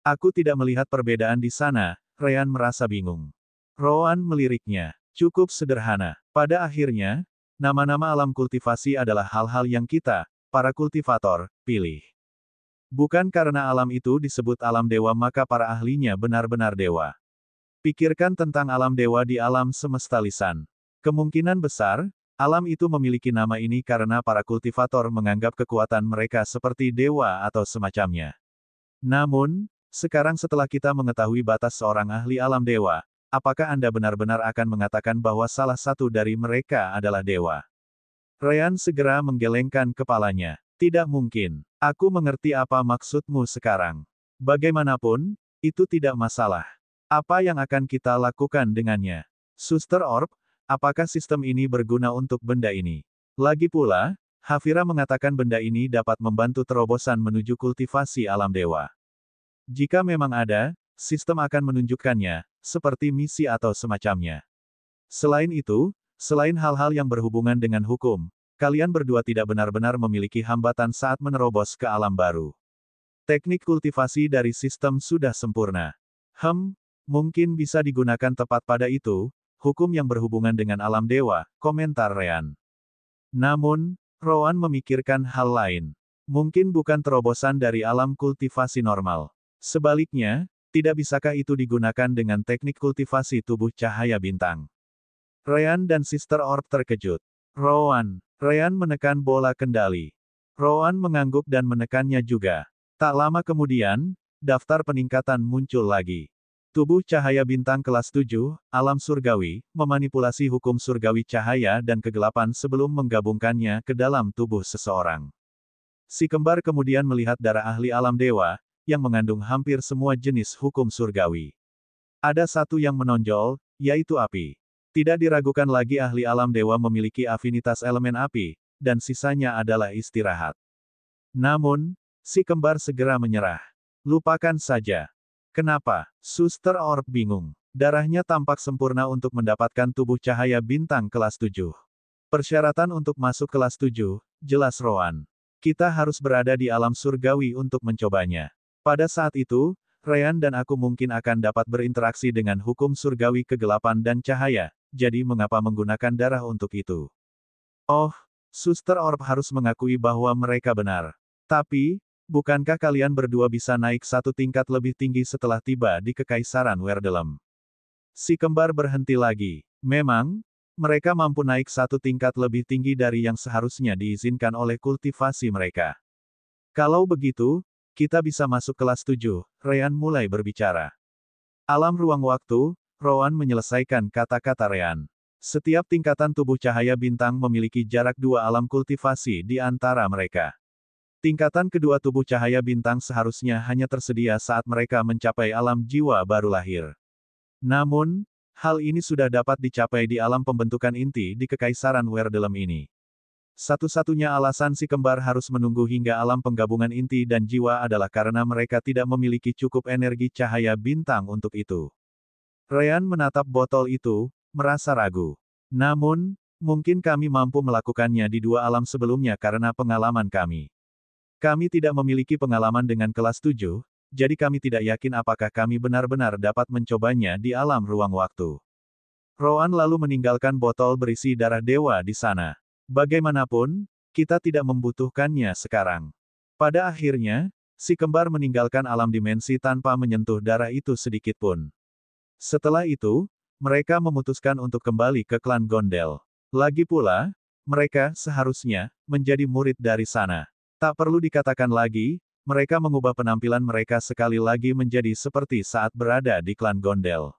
Aku tidak melihat perbedaan di sana, Ryan merasa bingung. Rowan meliriknya. Cukup sederhana. Pada akhirnya, nama-nama alam kultivasi adalah hal-hal yang kita, para kultivator, pilih. Bukan karena alam itu disebut alam dewa maka para ahlinya benar-benar dewa. Pikirkan tentang alam dewa di alam semesta lisan. Kemungkinan besar, alam itu memiliki nama ini karena para kultivator menganggap kekuatan mereka seperti dewa atau semacamnya. Namun, sekarang setelah kita mengetahui batas seorang ahli alam dewa, apakah Anda benar-benar akan mengatakan bahwa salah satu dari mereka adalah dewa? Ryan segera menggelengkan kepalanya. Tidak mungkin. Aku mengerti apa maksudmu sekarang. Bagaimanapun, itu tidak masalah. Apa yang akan kita lakukan dengannya? Suster Orb, apakah sistem ini berguna untuk benda ini? Lagi pula, Hafira mengatakan benda ini dapat membantu terobosan menuju kultivasi alam dewa. Jika memang ada, sistem akan menunjukkannya, seperti misi atau semacamnya. Selain itu, selain hal-hal yang berhubungan dengan hukum, kalian berdua tidak benar-benar memiliki hambatan saat menerobos ke alam baru. Teknik kultivasi dari sistem sudah sempurna. Mungkin bisa digunakan tepat pada itu, hukum yang berhubungan dengan alam dewa, komentar Ryan. Namun, Rowan memikirkan hal lain. Mungkin bukan terobosan dari alam kultivasi normal. Sebaliknya, tidak bisakah itu digunakan dengan teknik kultivasi tubuh cahaya bintang? Ryan dan Sister Orb terkejut. Ryan menekan bola kendali. Rowan mengangguk dan menekannya juga. Tak lama kemudian, daftar peningkatan muncul lagi. Tubuh cahaya bintang kelas 7, alam surgawi, memanipulasi hukum surgawi cahaya dan kegelapan sebelum menggabungkannya ke dalam tubuh seseorang. Si kembar kemudian melihat darah ahli alam dewa, yang mengandung hampir semua jenis hukum surgawi. Ada satu yang menonjol, yaitu api. Tidak diragukan lagi ahli alam dewa memiliki afinitas elemen api, dan sisanya adalah istirahat. Namun, si kembar segera menyerah. Lupakan saja. Kenapa? Suster Orb bingung. Darahnya tampak sempurna untuk mendapatkan tubuh cahaya bintang kelas 7. Persyaratan untuk masuk kelas 7, jelas Rowan. Kita harus berada di alam surgawi untuk mencobanya. Pada saat itu, Ryan dan aku mungkin akan dapat berinteraksi dengan hukum surgawi kegelapan dan cahaya, jadi mengapa menggunakan darah untuk itu? Oh, Suster Orb harus mengakui bahwa mereka benar. Tapi, bukankah kalian berdua bisa naik satu tingkat lebih tinggi setelah tiba di Kekaisaran Werdelem? Si kembar berhenti lagi. Memang, mereka mampu naik satu tingkat lebih tinggi dari yang seharusnya diizinkan oleh kultivasi mereka. Kalau begitu, kita bisa masuk kelas 7, Ryan mulai berbicara. Alam ruang waktu, Rowan menyelesaikan kata-kata Ryan. Setiap tingkatan tubuh cahaya bintang memiliki jarak 2 alam kultivasi di antara mereka. Tingkatan kedua tubuh cahaya bintang seharusnya hanya tersedia saat mereka mencapai alam jiwa baru lahir. Namun, hal ini sudah dapat dicapai di alam pembentukan inti di Kekaisaran Werdelem ini. Satu-satunya alasan si kembar harus menunggu hingga alam penggabungan inti dan jiwa adalah karena mereka tidak memiliki cukup energi cahaya bintang untuk itu. Ryan menatap botol itu, merasa ragu. Namun, mungkin kami mampu melakukannya di 2 alam sebelumnya karena pengalaman kami. Kami tidak memiliki pengalaman dengan kelas 7, jadi kami tidak yakin apakah kami benar-benar dapat mencobanya di alam ruang waktu. Rowan lalu meninggalkan botol berisi darah dewa di sana. Bagaimanapun, kita tidak membutuhkannya sekarang. Pada akhirnya, si kembar meninggalkan alam dimensi tanpa menyentuh darah itu sedikit pun. Setelah itu, mereka memutuskan untuk kembali ke klan Gondel. Lagi pula, mereka seharusnya menjadi murid dari sana. Tak perlu dikatakan lagi, mereka mengubah penampilan mereka sekali lagi menjadi seperti saat berada di klan Gondel.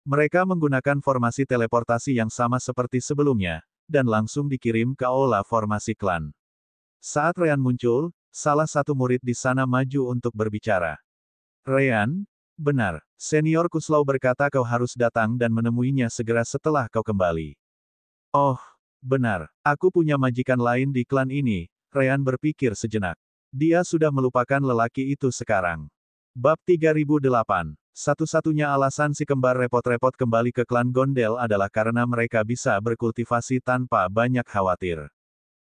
Mereka menggunakan formasi teleportasi yang sama seperti sebelumnya, dan langsung dikirim ke aula formasi klan. Saat Ryan muncul, salah satu murid di sana maju untuk berbicara. Ryan, benar, Senior Kuslau berkata kau harus datang dan menemuinya segera setelah kau kembali. Oh, benar, aku punya majikan lain di klan ini. Ryan berpikir sejenak. Dia sudah melupakan lelaki itu sekarang. Bab 3008. Satu-satunya alasan si kembar repot-repot kembali ke klan Gondel adalah karena mereka bisa berkultivasi tanpa banyak khawatir.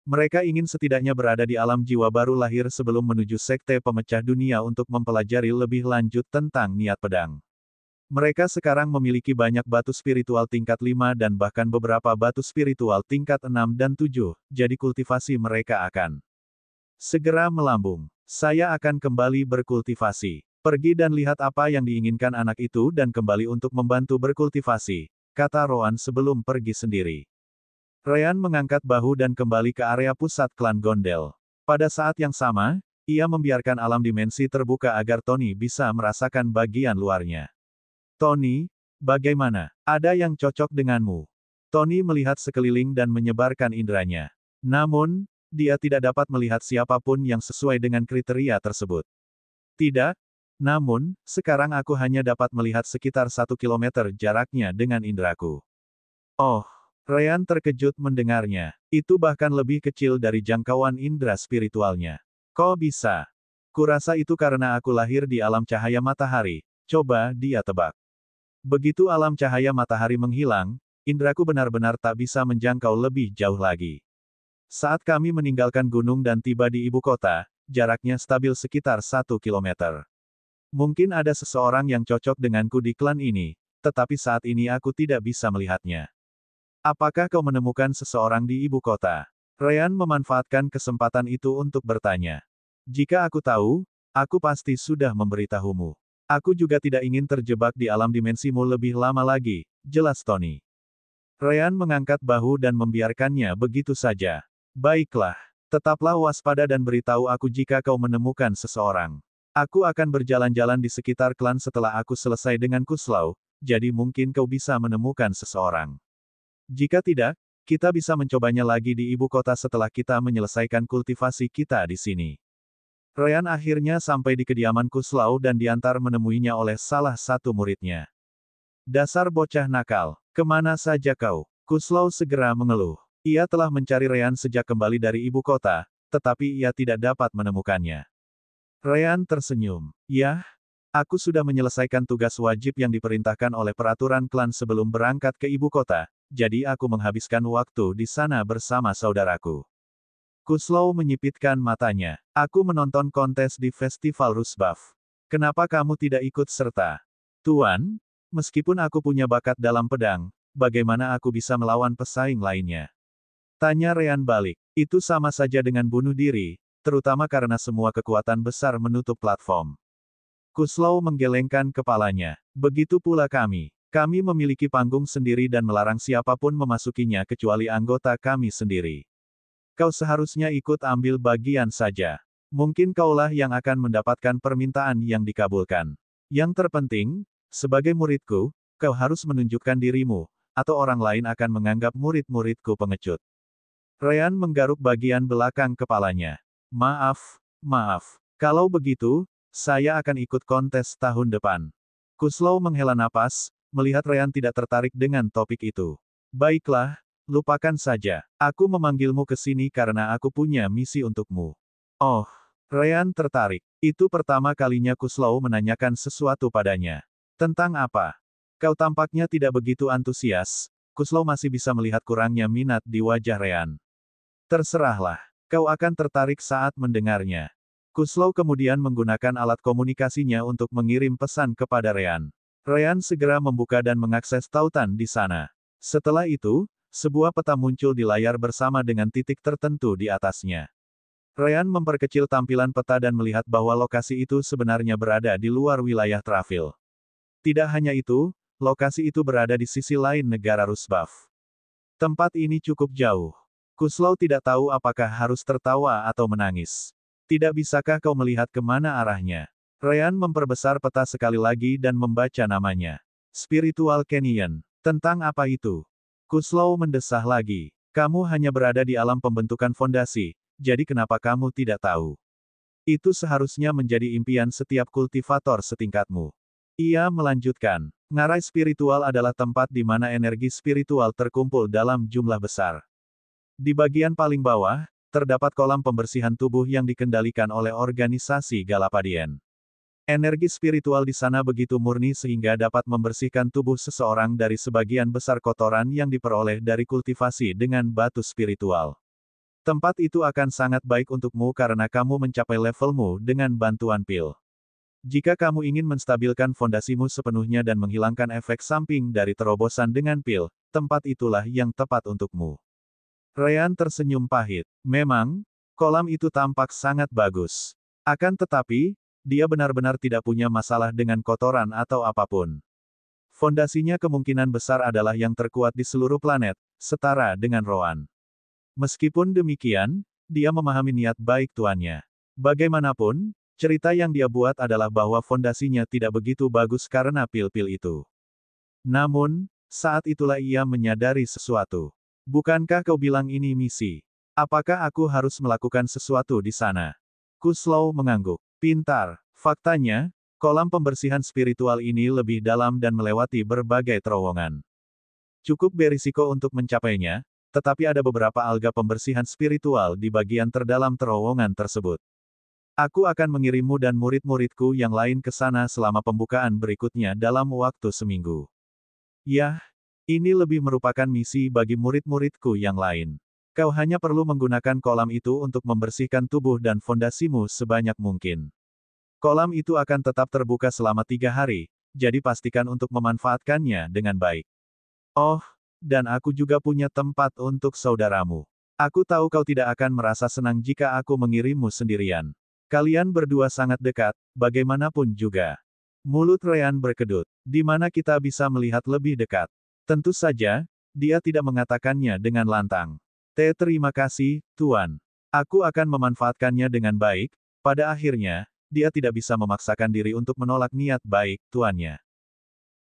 Mereka ingin setidaknya berada di alam jiwa baru lahir sebelum menuju sekte pemecah dunia untuk mempelajari lebih lanjut tentang niat pedang. Mereka sekarang memiliki banyak batu spiritual tingkat 5 dan bahkan beberapa batu spiritual tingkat 6 dan 7, jadi kultivasi mereka akan segera melambung. Saya akan kembali berkultivasi. Pergi dan lihat apa yang diinginkan anak itu dan kembali untuk membantu berkultivasi, kata Rowan sebelum pergi sendiri. Ryan mengangkat bahu dan kembali ke area pusat klan Gondel. Pada saat yang sama, ia membiarkan alam dimensi terbuka agar Tony bisa merasakan bagian luarnya. Tony, bagaimana? Ada yang cocok denganmu? Tony melihat sekeliling dan menyebarkan inderanya. Namun, dia tidak dapat melihat siapapun yang sesuai dengan kriteria tersebut. Tidak, namun, sekarang aku hanya dapat melihat sekitar 1 kilometer jaraknya dengan inderaku. Oh, Ryan terkejut mendengarnya. Itu bahkan lebih kecil dari jangkauan indera spiritualnya. Kok bisa? Kurasa itu karena aku lahir di alam cahaya matahari. Coba dia tebak. Begitu alam cahaya matahari menghilang, inderaku benar-benar tak bisa menjangkau lebih jauh lagi. Saat kami meninggalkan gunung dan tiba di ibu kota, jaraknya stabil sekitar 1 kilometer. Mungkin ada seseorang yang cocok denganku di klan ini, tetapi saat ini aku tidak bisa melihatnya. Apakah kau menemukan seseorang di ibu kota? Ryan memanfaatkan kesempatan itu untuk bertanya. Jika aku tahu, aku pasti sudah memberitahumu. Aku juga tidak ingin terjebak di alam dimensimu lebih lama lagi, jelas Tony. Ryan mengangkat bahu dan membiarkannya begitu saja. Baiklah, tetaplah waspada dan beritahu aku jika kau menemukan seseorang. Aku akan berjalan-jalan di sekitar klan setelah aku selesai dengan Kuslau, jadi mungkin kau bisa menemukan seseorang. Jika tidak, kita bisa mencobanya lagi di ibu kota setelah kita menyelesaikan kultivasi kita di sini. Ryan akhirnya sampai di kediaman Kuslau dan diantar menemuinya oleh salah satu muridnya. Dasar bocah nakal, kemana saja kau? Kuslau segera mengeluh. Ia telah mencari Ryan sejak kembali dari ibu kota, tetapi ia tidak dapat menemukannya. Ryan tersenyum. Yah, aku sudah menyelesaikan tugas wajib yang diperintahkan oleh peraturan klan sebelum berangkat ke ibu kota, jadi aku menghabiskan waktu di sana bersama saudaraku. Kuslau menyipitkan matanya. Aku menonton kontes di Festival Rusbuff. Kenapa kamu tidak ikut serta? Tuan, meskipun aku punya bakat dalam pedang, bagaimana aku bisa melawan pesaing lainnya? Tanya Ryan balik. Itu sama saja dengan bunuh diri, terutama karena semua kekuatan besar menutup platform. Kuslau menggelengkan kepalanya. Begitu pula kami. Kami memiliki panggung sendiri dan melarang siapapun memasukinya kecuali anggota kami sendiri. Kau seharusnya ikut ambil bagian saja. Mungkin kaulah yang akan mendapatkan permintaan yang dikabulkan. Yang terpenting, sebagai muridku, kau harus menunjukkan dirimu, atau orang lain akan menganggap murid-muridku pengecut. Ryan menggaruk bagian belakang kepalanya. Maaf. Kalau begitu, saya akan ikut kontes tahun depan. Kuslau menghela napas, melihat Ryan tidak tertarik dengan topik itu. Baiklah, lupakan saja. Aku memanggilmu ke sini karena aku punya misi untukmu. Oh, Ryan tertarik. Itu pertama kalinya Kuslau menanyakan sesuatu padanya. Tentang apa? Kau tampaknya tidak begitu antusias. Kuslau masih bisa melihat kurangnya minat di wajah Ryan. Terserahlah. Kau akan tertarik saat mendengarnya. Kuslau kemudian menggunakan alat komunikasinya untuk mengirim pesan kepada Ryan. Ryan segera membuka dan mengakses tautan di sana. Setelah itu, sebuah peta muncul di layar bersama dengan titik tertentu di atasnya. Ryan memperkecil tampilan peta dan melihat bahwa lokasi itu sebenarnya berada di luar wilayah Trafil. Tidak hanya itu, lokasi itu berada di sisi lain negara Rusbuff. Tempat ini cukup jauh. Kuslau tidak tahu apakah harus tertawa atau menangis. Tidak bisakah kau melihat kemana arahnya? Ryan memperbesar peta sekali lagi dan membaca namanya. Spiritual Canyon. Tentang apa itu? Kuslau mendesah lagi. Kamu hanya berada di alam pembentukan fondasi, jadi kenapa kamu tidak tahu? Itu seharusnya menjadi impian setiap kultivator setingkatmu. Ia melanjutkan. Ngarai spiritual adalah tempat di mana energi spiritual terkumpul dalam jumlah besar. Di bagian paling bawah, terdapat kolam pembersihan tubuh yang dikendalikan oleh organisasi Galapadian. Energi spiritual di sana begitu murni sehingga dapat membersihkan tubuh seseorang dari sebagian besar kotoran yang diperoleh dari kultivasi dengan batu spiritual. Tempat itu akan sangat baik untukmu karena kamu mencapai levelmu dengan bantuan pil. Jika kamu ingin menstabilkan fondasimu sepenuhnya dan menghilangkan efek samping dari terobosan dengan pil, tempat itulah yang tepat untukmu. Ryan tersenyum pahit. Memang, kolam itu tampak sangat bagus. Akan tetapi, dia benar-benar tidak punya masalah dengan kotoran atau apapun. Fondasinya kemungkinan besar adalah yang terkuat di seluruh planet, setara dengan Roan. Meskipun demikian, dia memahami niat baik tuannya. Bagaimanapun, cerita yang dia buat adalah bahwa fondasinya tidak begitu bagus karena pil-pil itu. Namun, saat itulah ia menyadari sesuatu. Bukankah kau bilang ini misi? Apakah aku harus melakukan sesuatu di sana? Kuslau mengangguk. Pintar. Faktanya, kolam pembersihan spiritual ini lebih dalam dan melewati berbagai terowongan. Cukup berisiko untuk mencapainya, tetapi ada beberapa alga pembersihan spiritual di bagian terdalam terowongan tersebut. Aku akan mengirimmu dan murid-muridku yang lain ke sana selama pembukaan berikutnya dalam waktu seminggu. Yah, ini lebih merupakan misi bagi murid-muridku yang lain. Kau hanya perlu menggunakan kolam itu untuk membersihkan tubuh dan fondasimu sebanyak mungkin. Kolam itu akan tetap terbuka selama 3 hari, jadi pastikan untuk memanfaatkannya dengan baik. Oh, dan aku juga punya tempat untuk saudaramu. Aku tahu kau tidak akan merasa senang jika aku mengirimmu sendirian. Kalian berdua sangat dekat, bagaimanapun juga. Mulut Ryan berkedut. Di mana kita bisa melihat lebih dekat? Tentu saja, dia tidak mengatakannya dengan lantang. Terima kasih, Tuan. Aku akan memanfaatkannya dengan baik. Pada akhirnya, dia tidak bisa memaksakan diri untuk menolak niat baik tuannya.